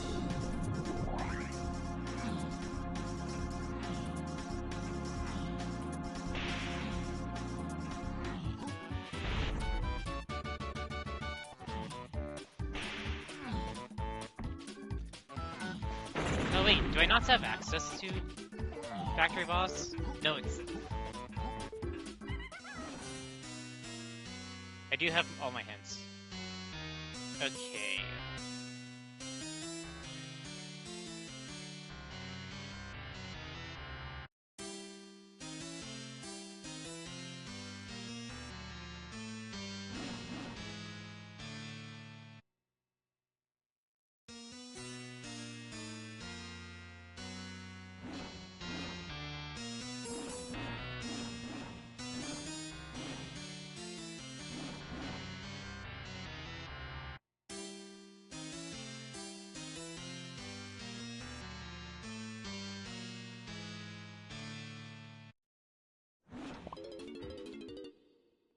Oh wait, do I not have access to factory boss? No, it's... I do have all my hints. Okay.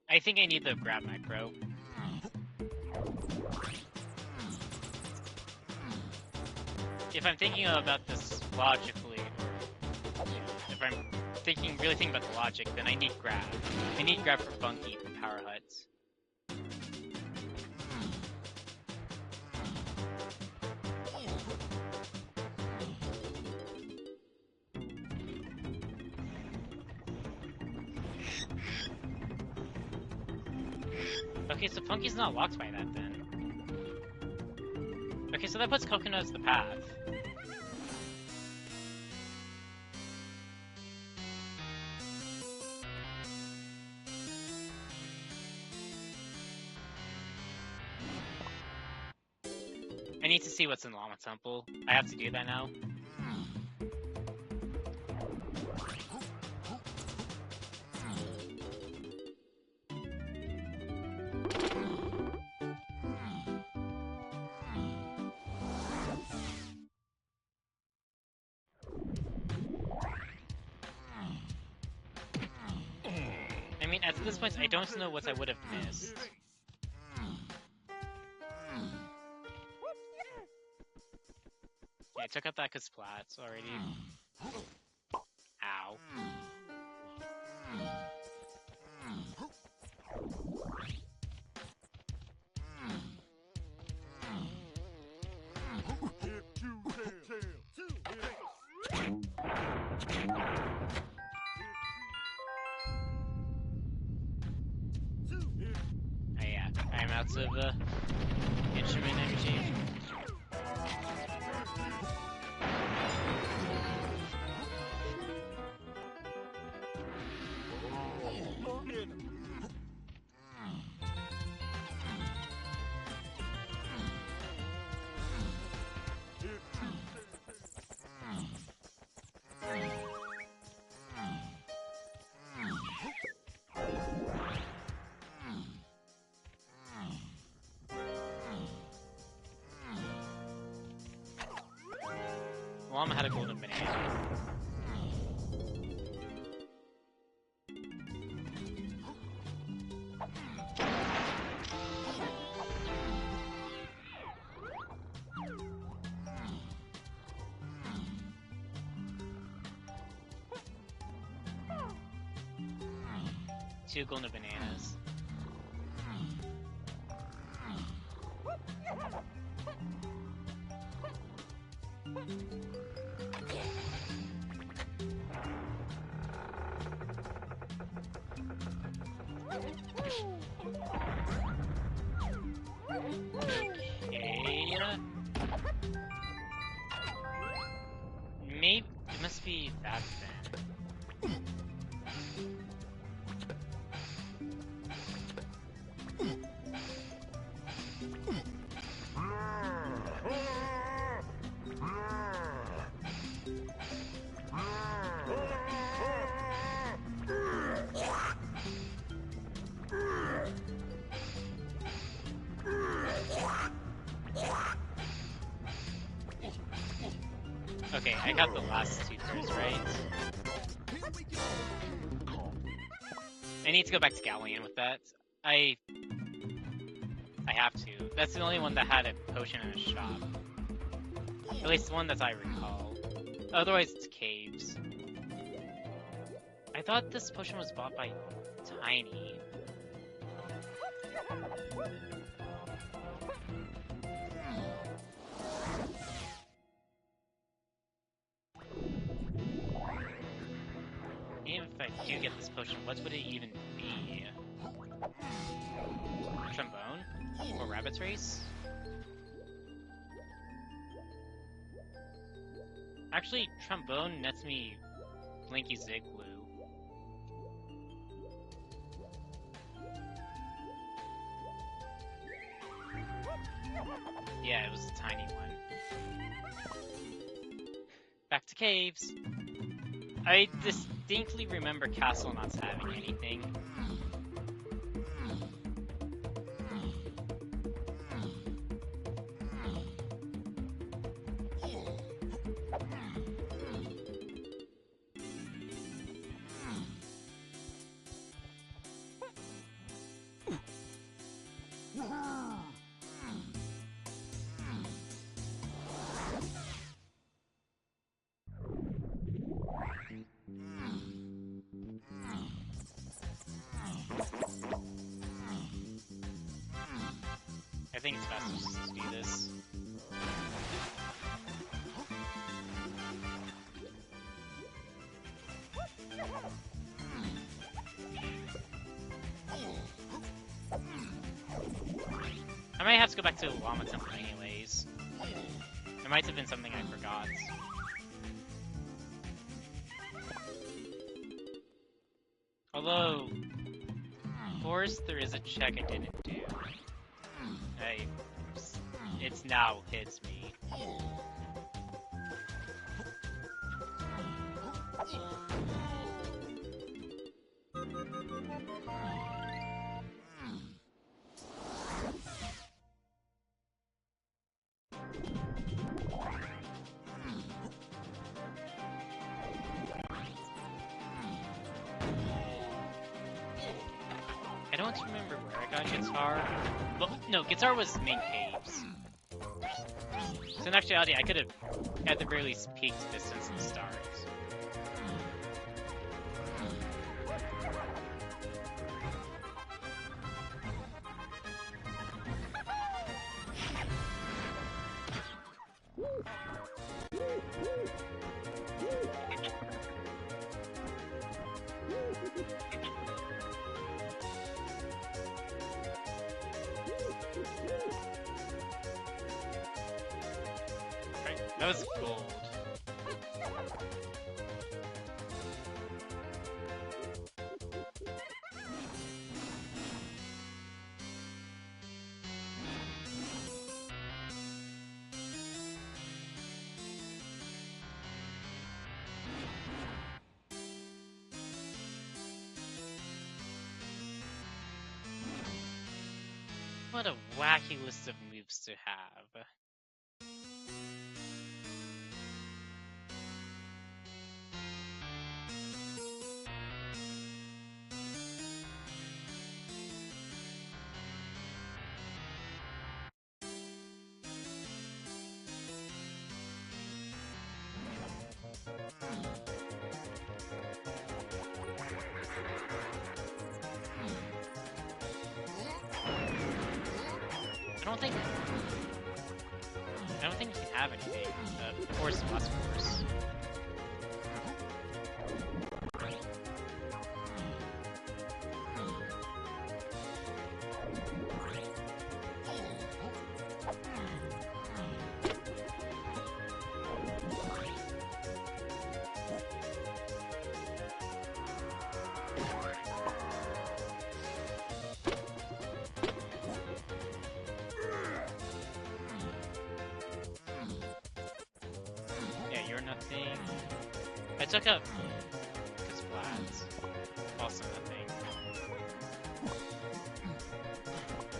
I think I need the grab macro. If I'm thinking about this logically, or if I'm really thinking about the logic, then I need grab. I need grab for Funky from Power Huts. Okay, so Funky's not locked by that then. Okay, so that puts Coconut as the path. I need to see what's in Llama Temple. I have to do that now. at this point, I don't know what I would have missed. Yeah, I took out that Kasplats already. Ow. Oh yeah, I'm out of instrument energy. Llama had a golden banana. Two golden bananas. Okay. Maybe it must be that then. Okay, I got the last two turns right. I need to go back to Galleon with that. I have to. That's the only one that had a potion in a shop. At least one that I recall. Otherwise, it's caves. I thought this potion was bought by Tiny. Even if I do get this potion, what would it even be? Trombone? Or Rabbit's Race? Actually, Trombone nets me Blinky Zigloo. Yeah, it was a tiny one. Back to caves! I distinctly remember Castle not having anything. I think it's best just to do this. I might have to go back to the Llama Temple anyways. There might have been something I forgot. Although, of course, there is a check I didn't do. It's now hits me. don't remember where I got guitar. Well, no, guitar was main caves. So in actuality, I could have, at the very least, peeked distance and stars. That was gold. What a wacky list of moves to have. I don't think we can have anything. Force plus force. Nothing. I took out Splats. Also nothing.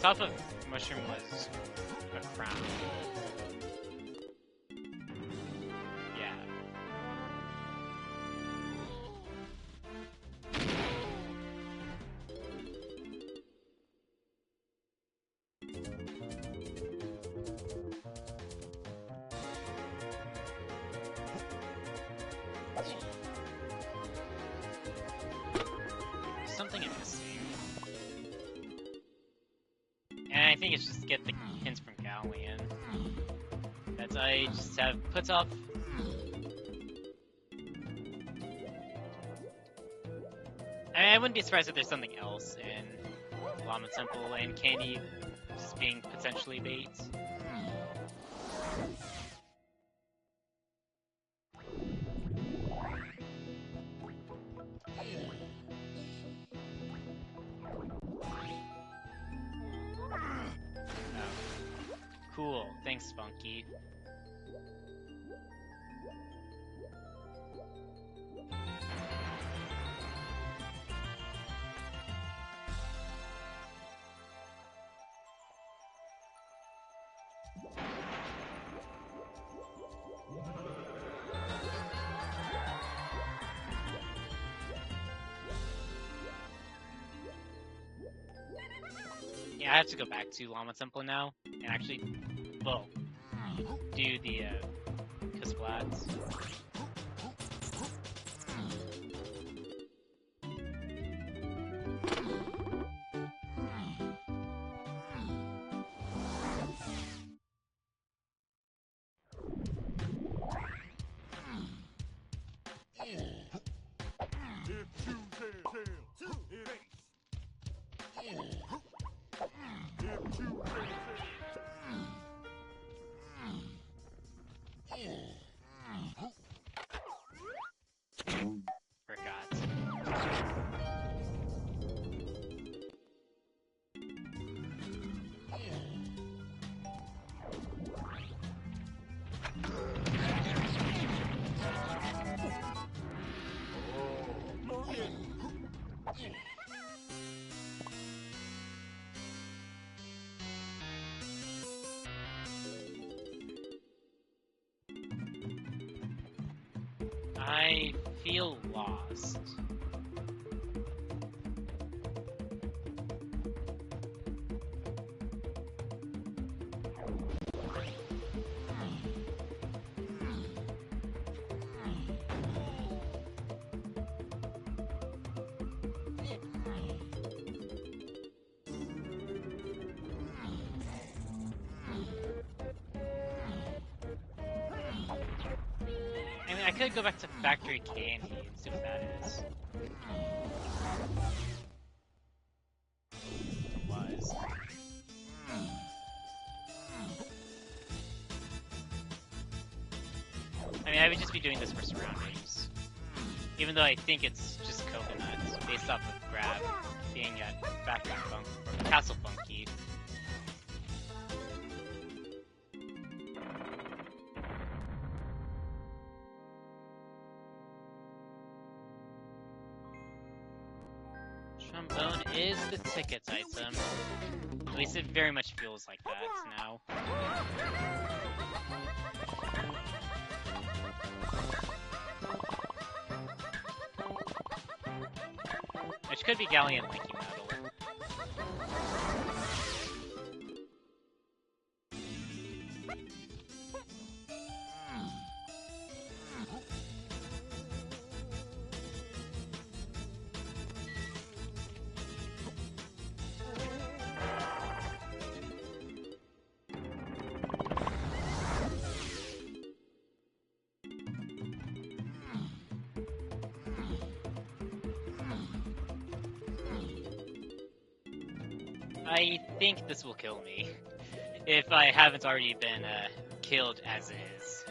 Top of Mushroom was a crown. Yeah. Something I'm missing. And I think it's just get the hints from Galleon. That I just have puts off. I wouldn't be surprised if there's something else in Llama Temple and Candy just being potentially bait. Cool, thanks, Funky. Yeah, I have to go back to Llama Temple now and actually, well, do the Kasplats. I feel lost. could go back to factory candy and see what that is. Was. I mean, I would just be doing this for surroundings. Even though I think it's just coconuts, based off of Grab being at Factory Funk, or Castle Funky. Trombone is the tickets item. At least it very much feels like that now. Which could be Galleon Linky Metal. I think this will kill me, if I haven't already been killed as is.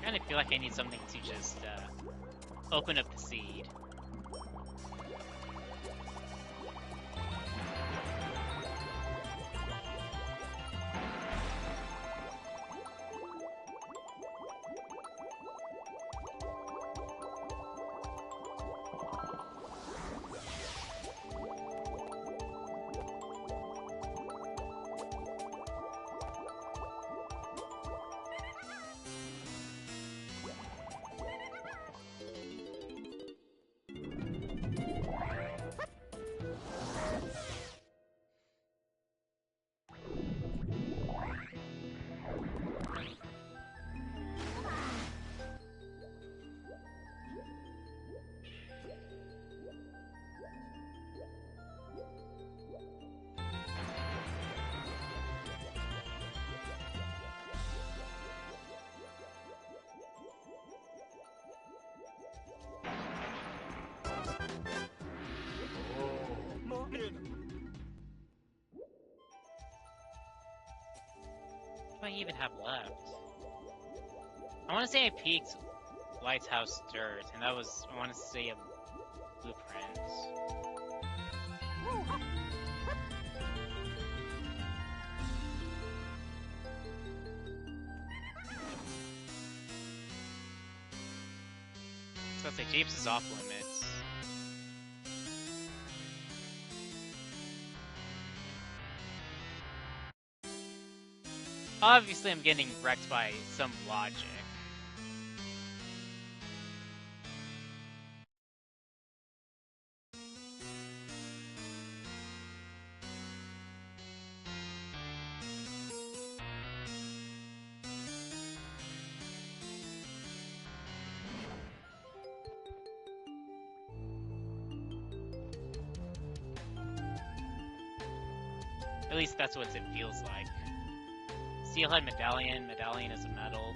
I kind of feel like I need something to just open up the seed. What do I even have left? I want to say I peaked Lighthouse Dirt, and that was, I want to say, a blueprint. So it's like Japes is off limits. Obviously, I'm getting wrecked by some logic. At least that's what it feels like. Steelhead Medallion. Medallion is a metal.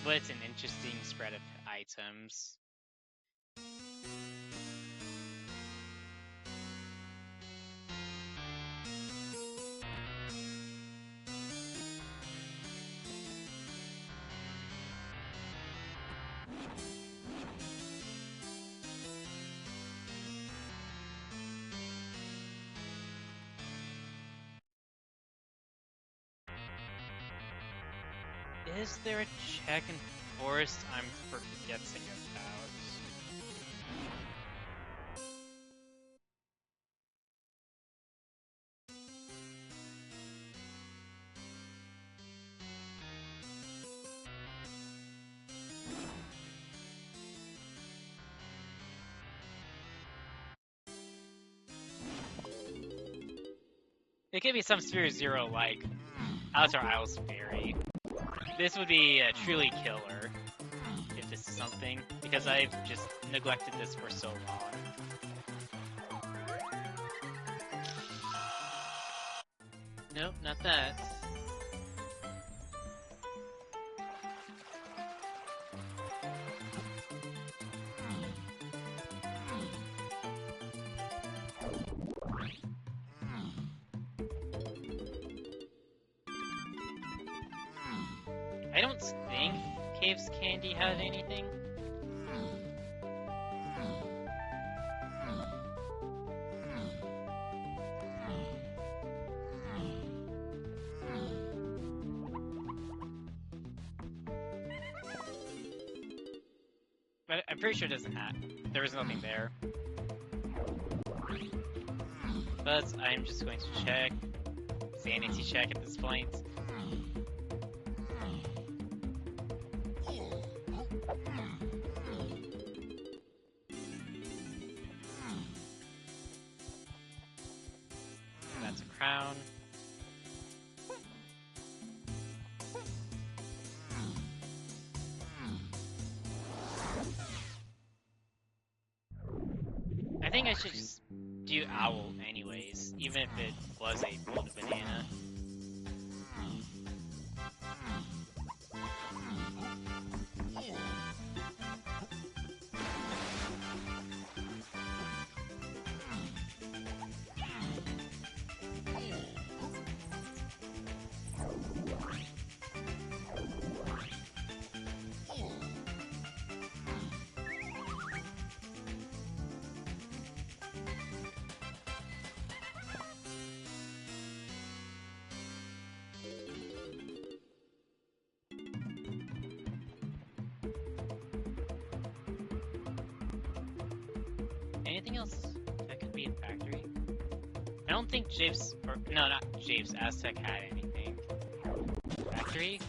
but it's an interesting spread of items. Is there a check in forest I'm forgetting about? It could be some Sphere Zero like Outer Isles Fairy. This would be a truly killer if this is something, because I've just neglected this for so long. Nope, not that. I don't think Cave's Candy had anything. But I'm pretty sure it doesn't have. There was nothing there. But I'm just going to check. Sanity check at this point. That's a crown. I think I should just do owl anyways, even if it was a gold banana. Anything else that could be in factory? I don't think Japes, or no, not Japes, Aztec had anything. Factory?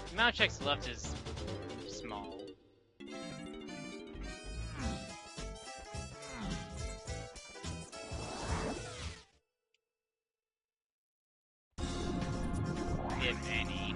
The amount of checks left is small. If any.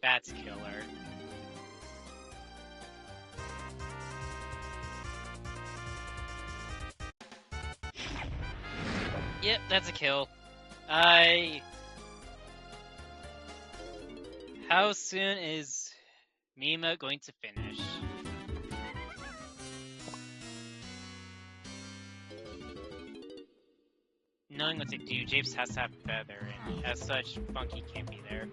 That's killer. Yep, that's a kill. How soon is Mima going to finish? Knowing what to do, Japes has to have Feather, and as such, Funky can't be there.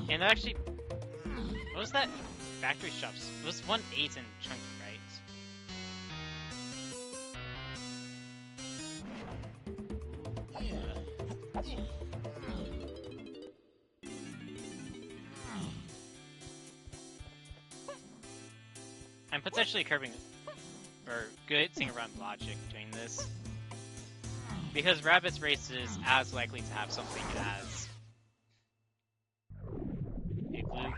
And actually, what was that factory shops? It was 1-8 and Chunky, right? I'm potentially curbing, or good seeing around logic doing this. Because Rabbit's race is as likely to have something as a blue.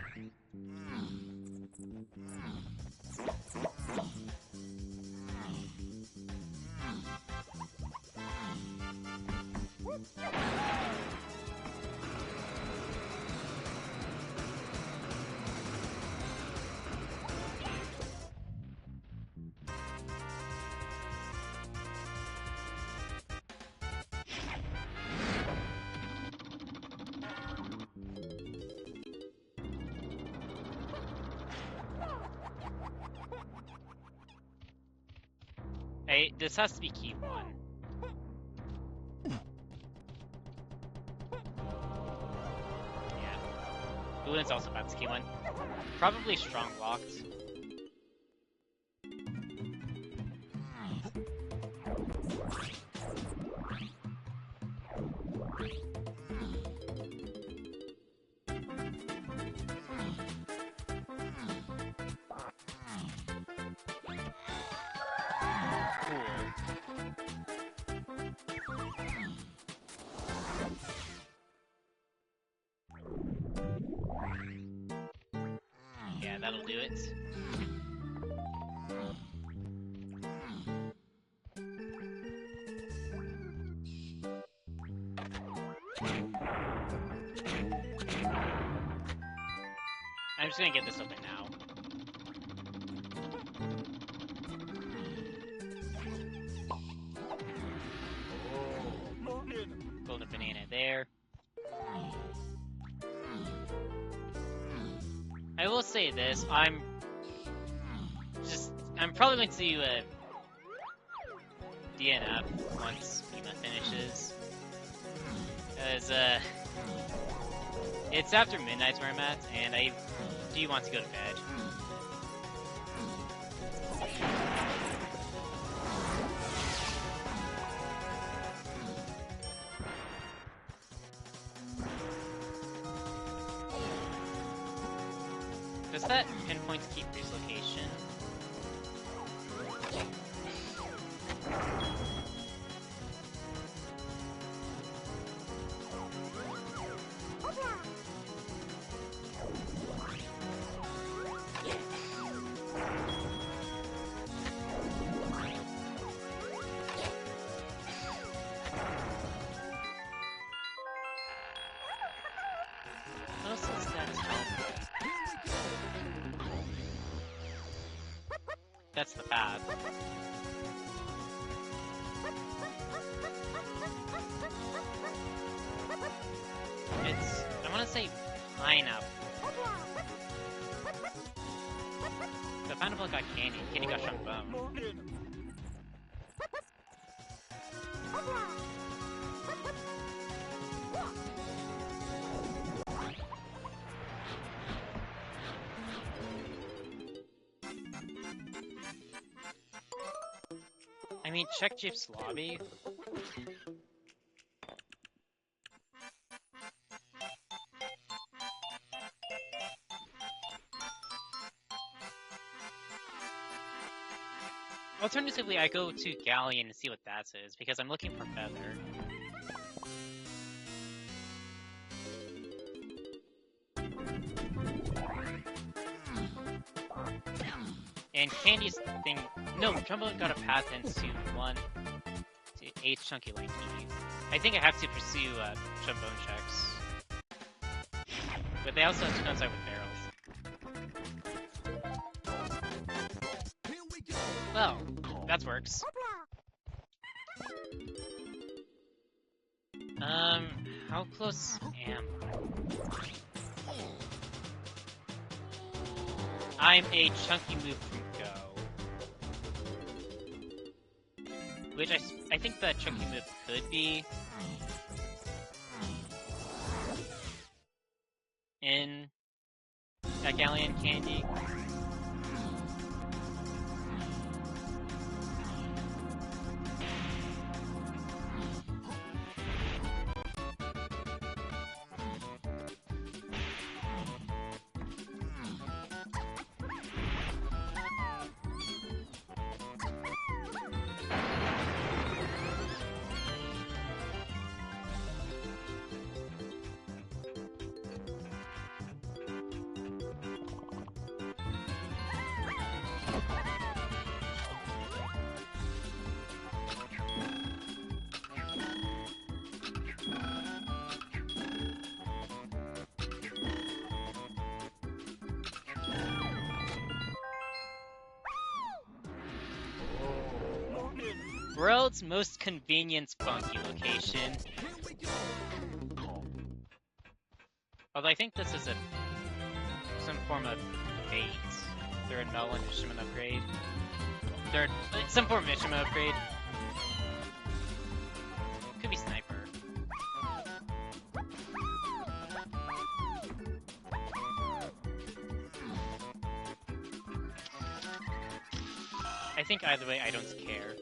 Hey, this has to be key 1. Yeah. Balloon's also about to key 1. Probably strong locked. Yeah, that'll do it. I'm just gonna get this open now. Golden banana there. I will say this, I'm probably going to do a DNF once Pima finishes. Because, it's after midnight where I'm at, and I do want to go to bed. Does that pinpoint keep this location? What else does that tell me? That's the path. It's, I want to say pineapple. The pineapple got candy. Candy got trombone. I mean, check Jeep's lobby. Alternatively, I go to Galleon and see what that is, because I'm looking for Feather. And Candy's thing... No, Trombone got a path into 1 to 8 chunky like E. I think I have to pursue Trombone checks. But they also have to coincide with barrels. Well, that works. How close am I? I'm a chunky move from go. Which I think that chunky move could be in that Galleon candy. World's most convenient funky location. Here we go. Although I think this is some form of fate. Third Melon instrument upgrade. Some form of instrument upgrade. Could be sniper. I think either way, I don't care.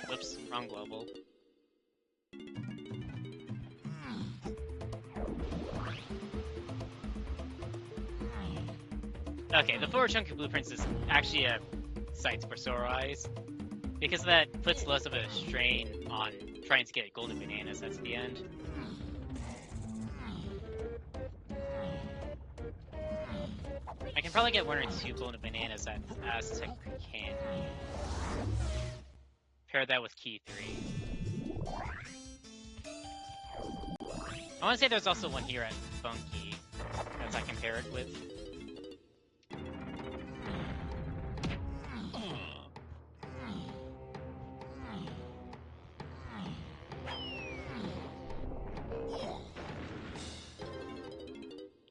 Whoops, wrong level. Okay, the 4 chunky blueprints is actually a sight for sore eyes, because that puts less of a strain on trying to get golden bananas at the end. I can probably get 1 or 2 golden bananas at Aztec Candy. Pair that with key 3. I want to say there's also one here at Funky, as I can pair it with.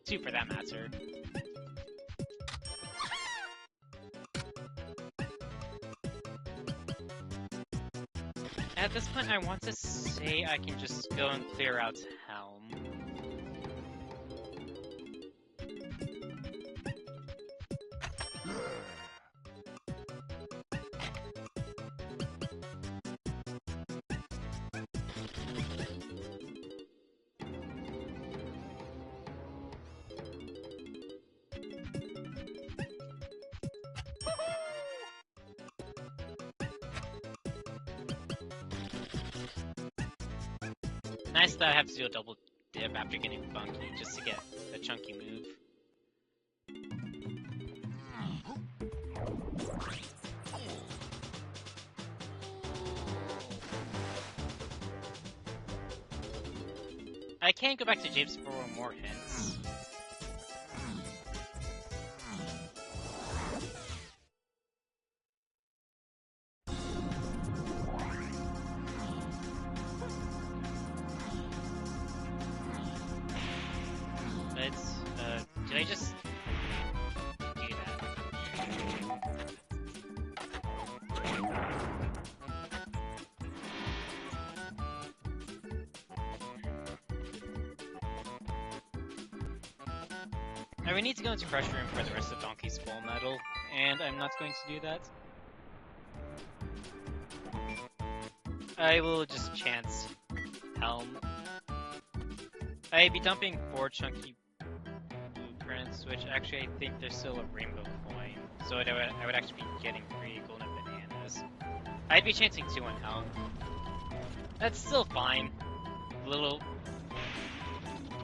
Two for that matter. At this point, I want to say I can just go and clear out Helm. Nice that I have to do a double dip after getting Funky just to get a chunky move. I can go back to Japes for more hints. Did I just do that? I would need to go into Crush Room for the rest of Donkey's Full Metal, and I'm not going to do that. I will just chance Helm. I'd be dumping 4 chunky blueprints, which actually I think there's still a rainbow coin, so I would actually be getting 3 golden bananas. I'd be chancing 2 on Helm. That's still fine.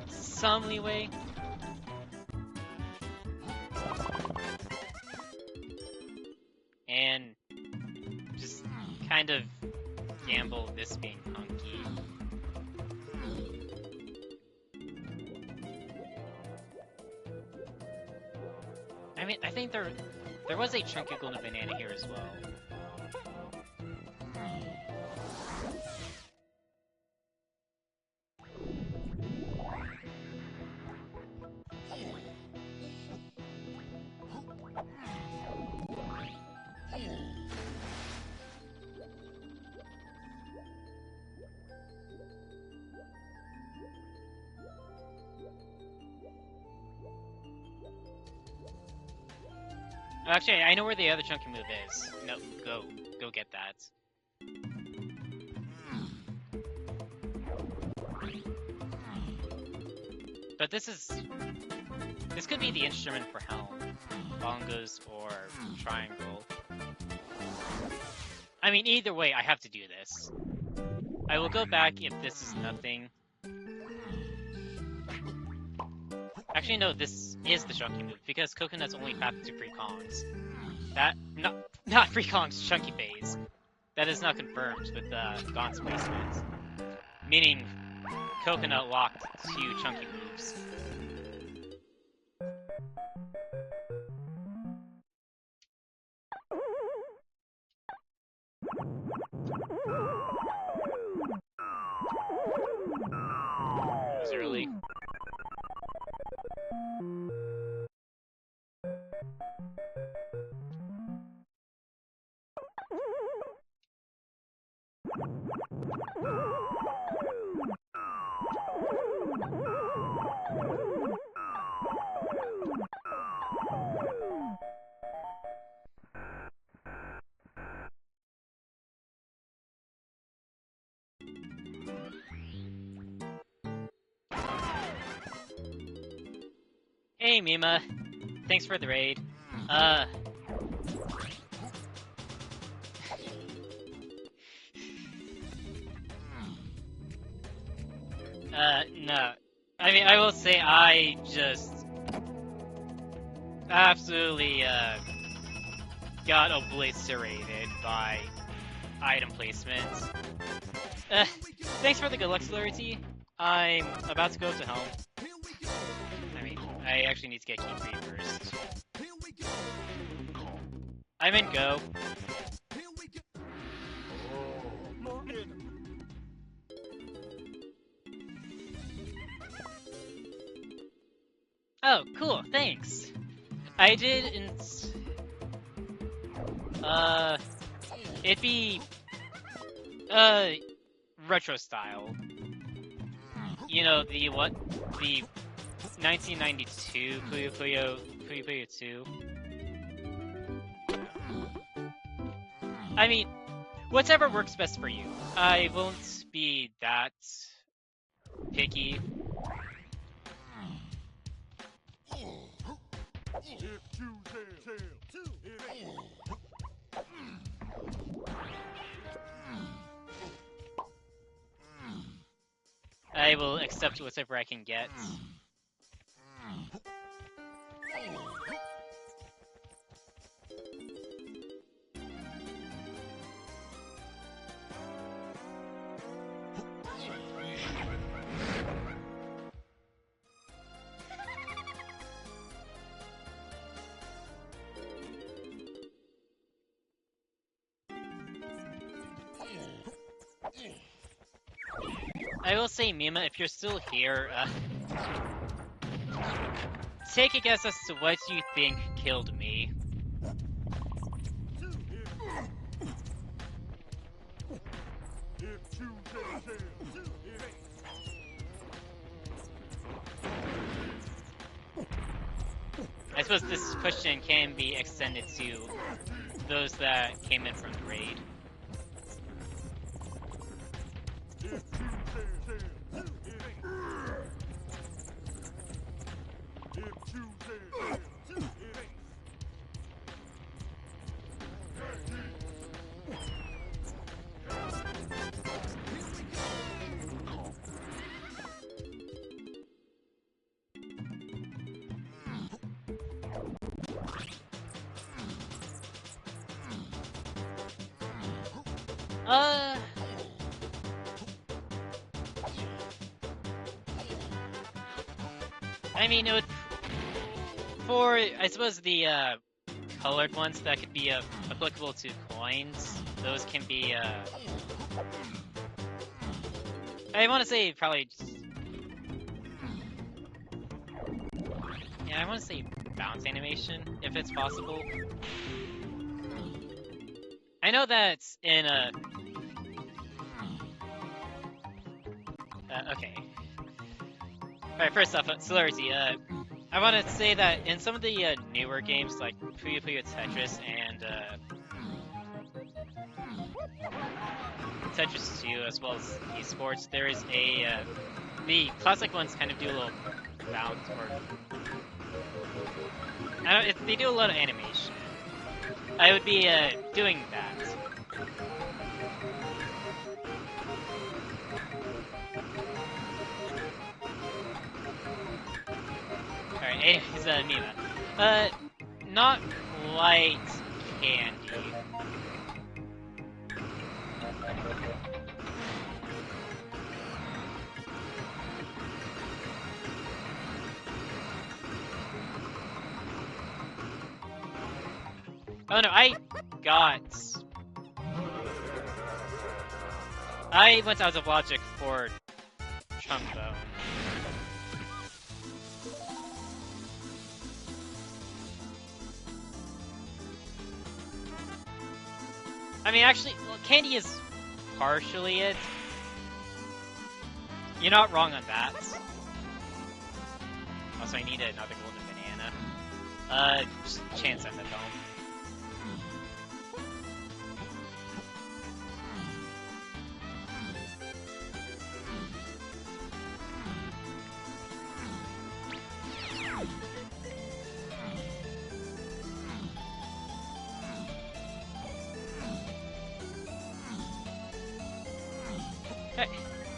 Some leeway. And just kind of gamble this being hunky. I mean, I think there was a chunky golden banana here as well. Actually, I know where the other chunky move is. No, go get that. But this could be the instrument for Helm, bongos or triangle. I mean, either way, I have to do this. I will go back if this is nothing. Actually, no, this is the chunky move, because Coconut's only path to free Kongs. Not free Kongs, chunky phase. that is now confirmed with Gaunt's placement, meaning Coconut locked 2 chunky moves. It was early. Hey Mima, thanks for the raid. No. I mean, I will say I just absolutely, got obliterated by item placement. Thanks for the good luck, Celerity. I'm about to go to home. I mean, I actually need to get key 3 first. I'm in go. Oh, cool, thanks. I didn't... it'd be... retro style. You know, the what? The 1992 Puyo Puyo 2. I mean, whatever works best for you. I won't be that picky. I will accept whatever I can get. I will say, Mima, if you're still here, take a guess as to what you think killed me. I suppose this question can be extended to those that came in from the raid. I mean, it would... For, I suppose, the, colored ones that could be, applicable to coins, those can be, I want to say probably just... Yeah, I want to say bounce animation, if it's possible. I know that in a... okay. Alright, first off, Celerity, I want to say that in some of the newer games, like Puyo Puyo Tetris and Tetris 2, as well as esports, there is a... the classic ones kind of do a little bounce, or... I don't, they do a lot of animation. I would be doing that. Alright, anyways, Mima. Not quite candy. Oh no, I went out of logic for Chunk though. I mean, actually, well, Candy is partially it. You're not wrong on that. Also, I need another golden banana. Just chance at the dome.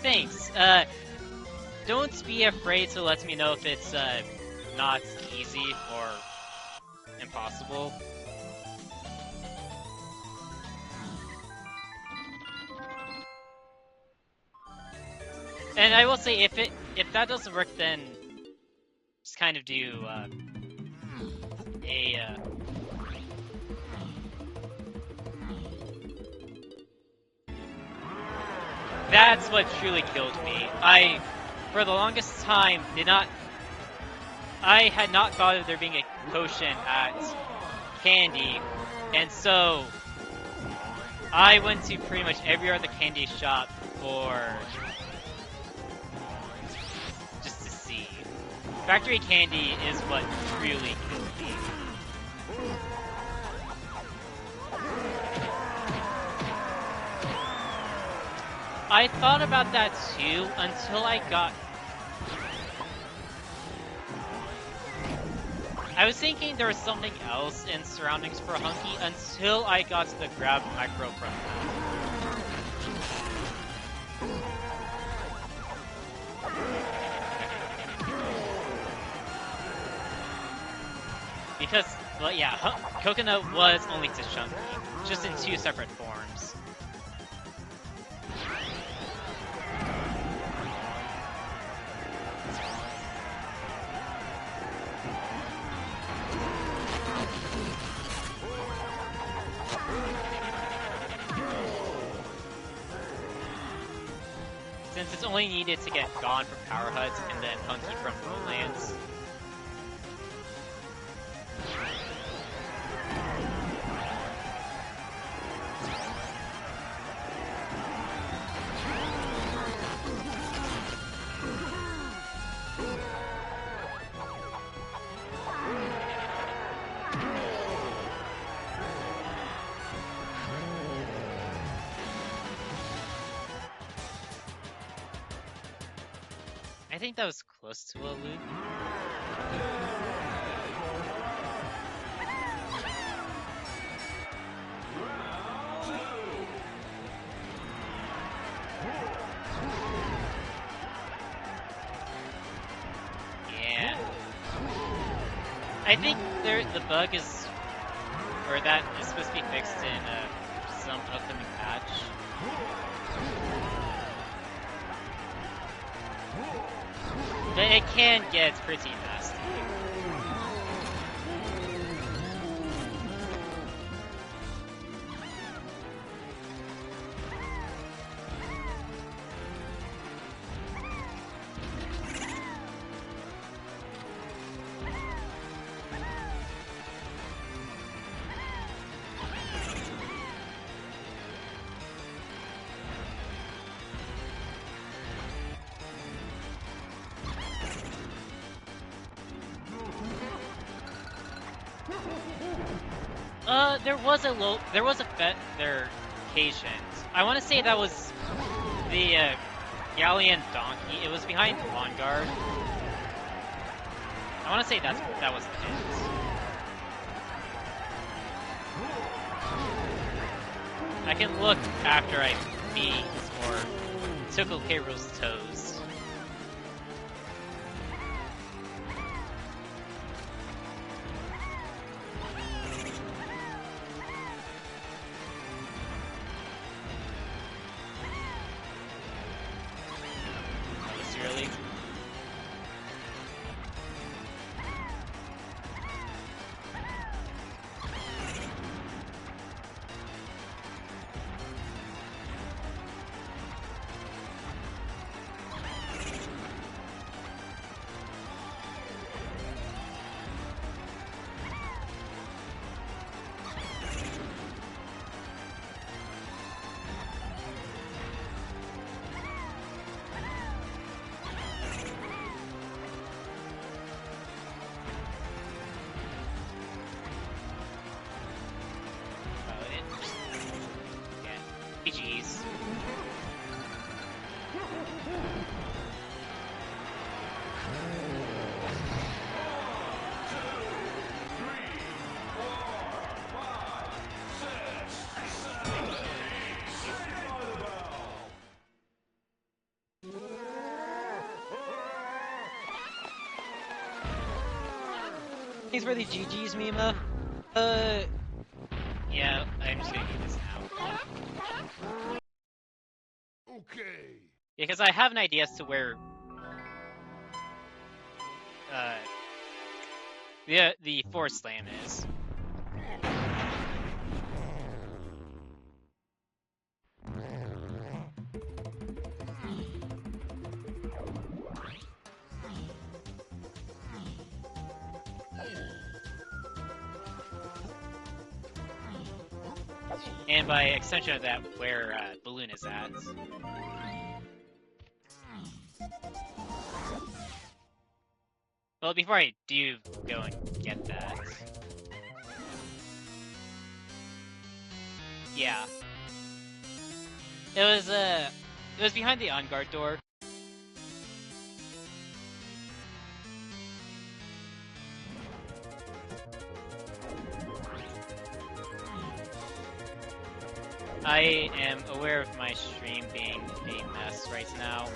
Thanks. Don't be afraid to let me know if it's not easy or impossible. And I will say, if that doesn't work, then just kind of do That's what truly killed me. For the longest time, I had not thought of there being a potion at Candy, and so I went to pretty much every other candy shop just to see. Factory Candy is what really killed me. I thought about that too until I was thinking there was something else in surroundings for Hunky until I got to the grab micro from that. Because, well, yeah, Coconut was only to Chunky, just in 2 separate forms. Since it's only needed to get Gone from Power Hut and then Hunky from Romance. I think that was close to a loop. Yeah. I think the bug is, or that is supposed to be fixed in some upcoming patch. But it can get pretty nasty. There was a feather occasion. I want to say that was the Galleon Donkey. It was behind Vanguard. I want to say that was the hit. I can look after I beat or Toko Keiro's toes. Thanks for the GG's, Mima. Yeah, I'm just gonna do this now. Okay. Because I have an idea as to where the force slam is. And by extension of that, where Balloon is at. Well, before I do go and get that... Yeah. It was behind the on-guard door. I am aware of my stream being a mess right now.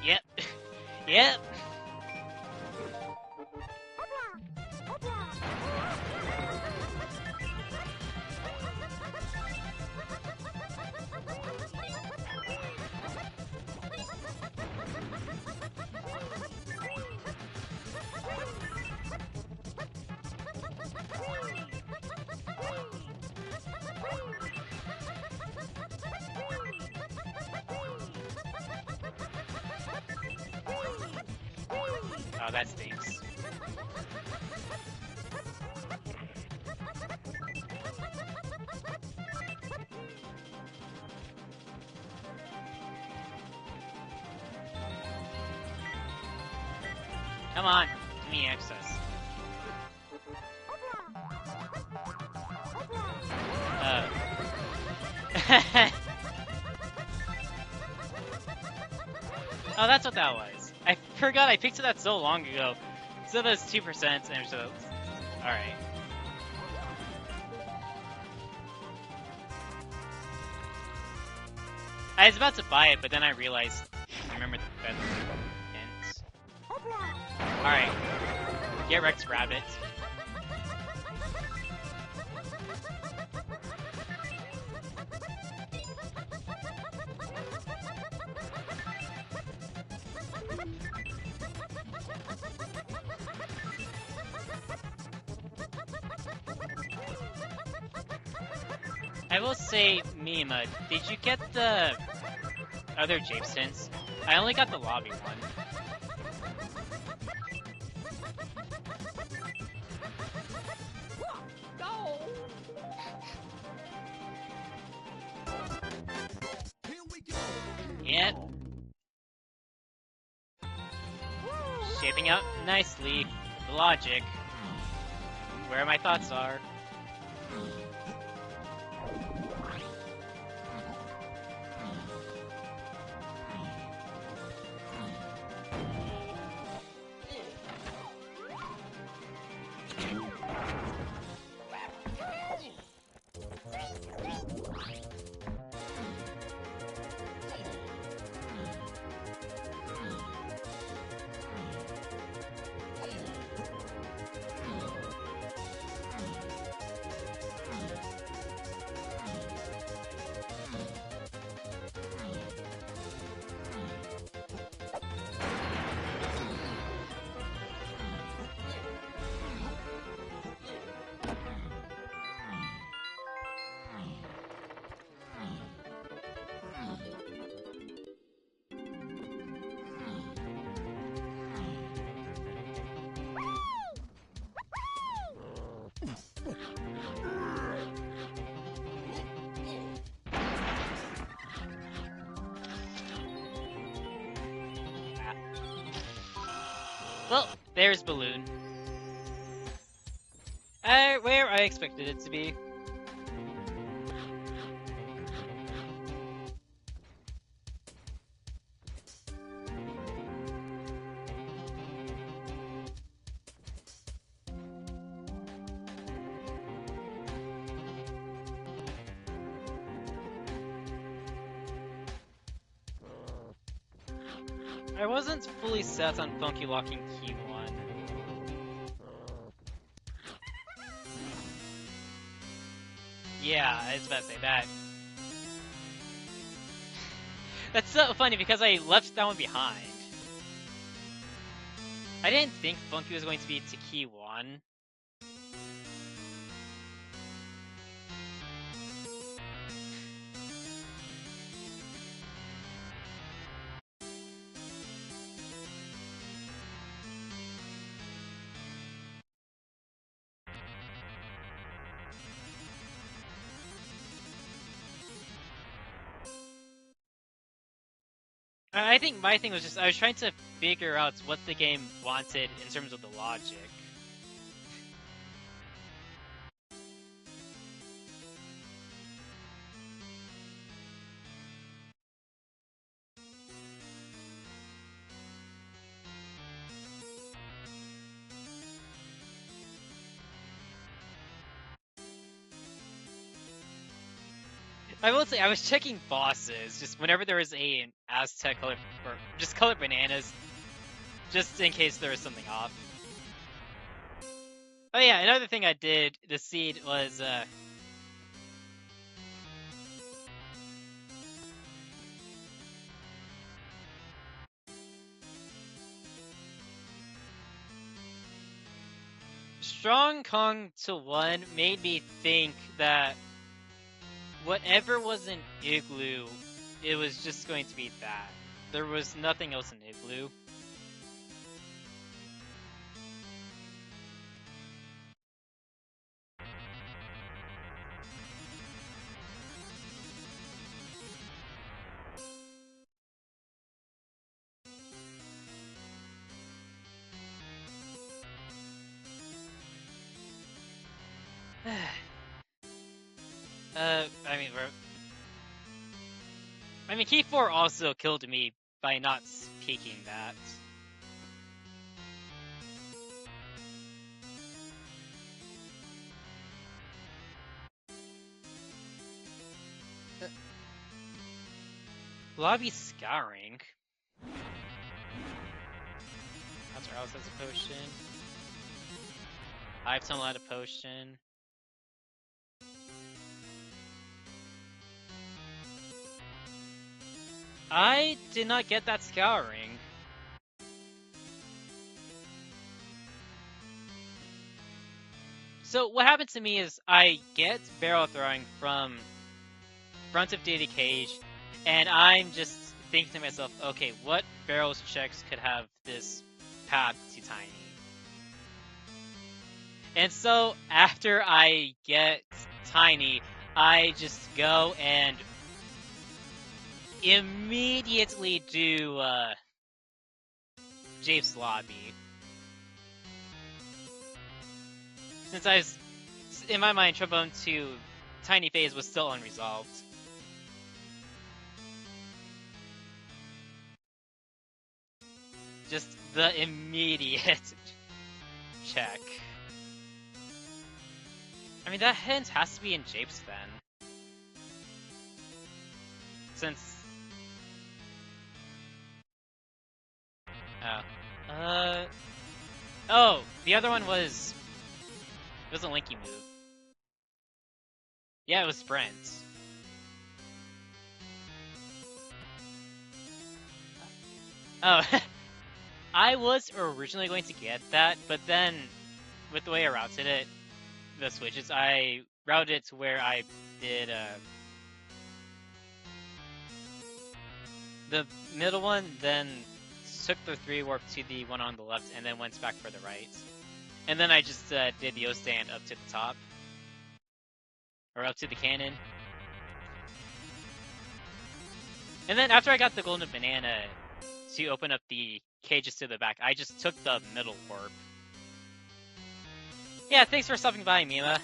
Yep. Yep. Oh, that stinks. Come on, give me access. Oh, that's what that was. I forgot I picked it up so long ago. So that's 2%, and so... Alright. I was about to buy it, but then I realized... I remember the feather hints. Alright. Get Rex Rabbit. I will say, Mima, did you get the other Japes hints? I only got the lobby one. Yep. Shaping up nicely. The logic. Where my thoughts are. Well, there's Balloon. Where I expected it to be. I wasn't fully set on funky locking key 1. Yeah, I was about to say that. That's so funny because I left that one behind. I didn't think funky was going to be to key 1. I think my thing was just I was trying to figure out what the game wanted in terms of the logic. I will say I was checking bosses just whenever there was an Aztec color or just color bananas, just in case there was something off. Oh yeah, another thing I did the seed was Strong Kong to 1 made me think that whatever was in Igloo, it was just going to be that. There was nothing else in Igloo. I mean, Key 4 also killed me by not peeking that. Lobby Scouring. That's where else has a potion. I've tunneted a potion. I did not get that Scouring. So what happened to me is I get barrel throwing from front of Deity Cage, and I'm just thinking to myself, okay, what barrels checks could have this path to Tiny? And so after I get Tiny, I just go and immediately do Jape's Lobby. Since I was, in my mind, Trombone to Tiny phase was still unresolved. Just the immediate check. I mean, that hint has to be in Japes then. Since... Oh, the other one was... It was a Linky move. Yeah, it was Sprint. Oh, I was originally going to get that, but then, with the way I routed it, the switches, I routed it to where I did, the middle one, then took the 3-warp to the one on the left, and then went back for the right. And then I just did the O-stand up to the top. Or up to the cannon. And then after I got the golden banana to open up the cages to the back, I just took the middle warp. Yeah, thanks for stopping by, Mima.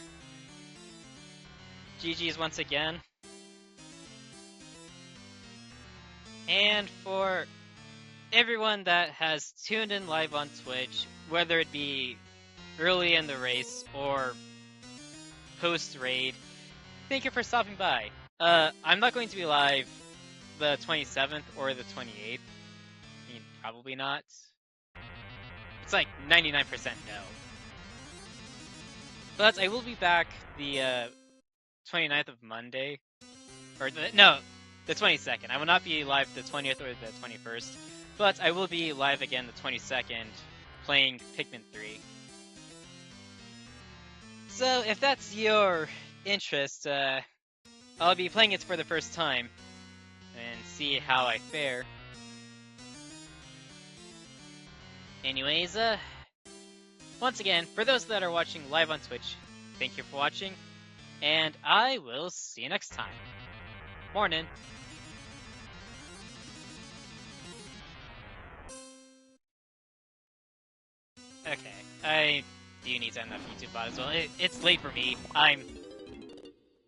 GG's once again. And for everyone that has tuned in live on Twitch, whether it be early in the race or post-raid, thank you for stopping by. I'm not going to be live the 27th or the 28th. I mean, probably not. It's like 99% no. But I will be back the 29th of Monday. The 22nd. I will not be live the 20th or the 21st. But I will be live again the 22nd, playing Pikmin 3. So if that's your interest, I'll be playing it for the first time and see how I fare. Anyways, once again, for those that are watching live on Twitch, thank you for watching, and I will see you next time. Morning. Okay, I do need to end that YouTube bot as well. It's late for me.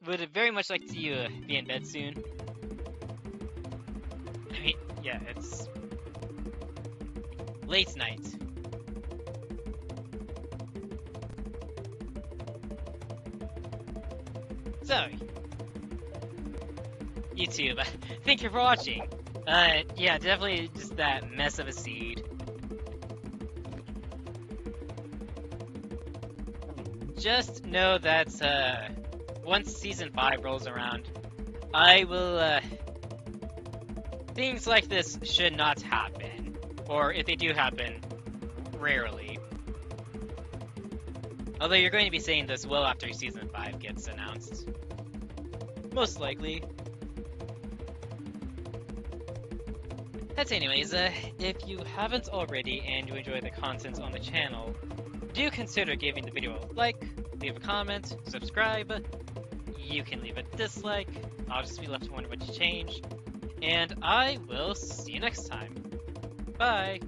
Would very much like to be in bed soon. I mean, yeah, it's late night. So, YouTube, thank you for watching. Yeah, definitely just that mess of a seed. Just know that, once Season 5 rolls around, I will, things like this should not happen. Or if they do happen, rarely. Although you're going to be saying this well after Season 5 gets announced. Most likely. That's anyways, if you haven't already and you enjoy the content on the channel, do consider giving the video a like, leave a comment, subscribe. You can leave a dislike. I'll just be left to wonder what to change. And I will see you next time. Bye!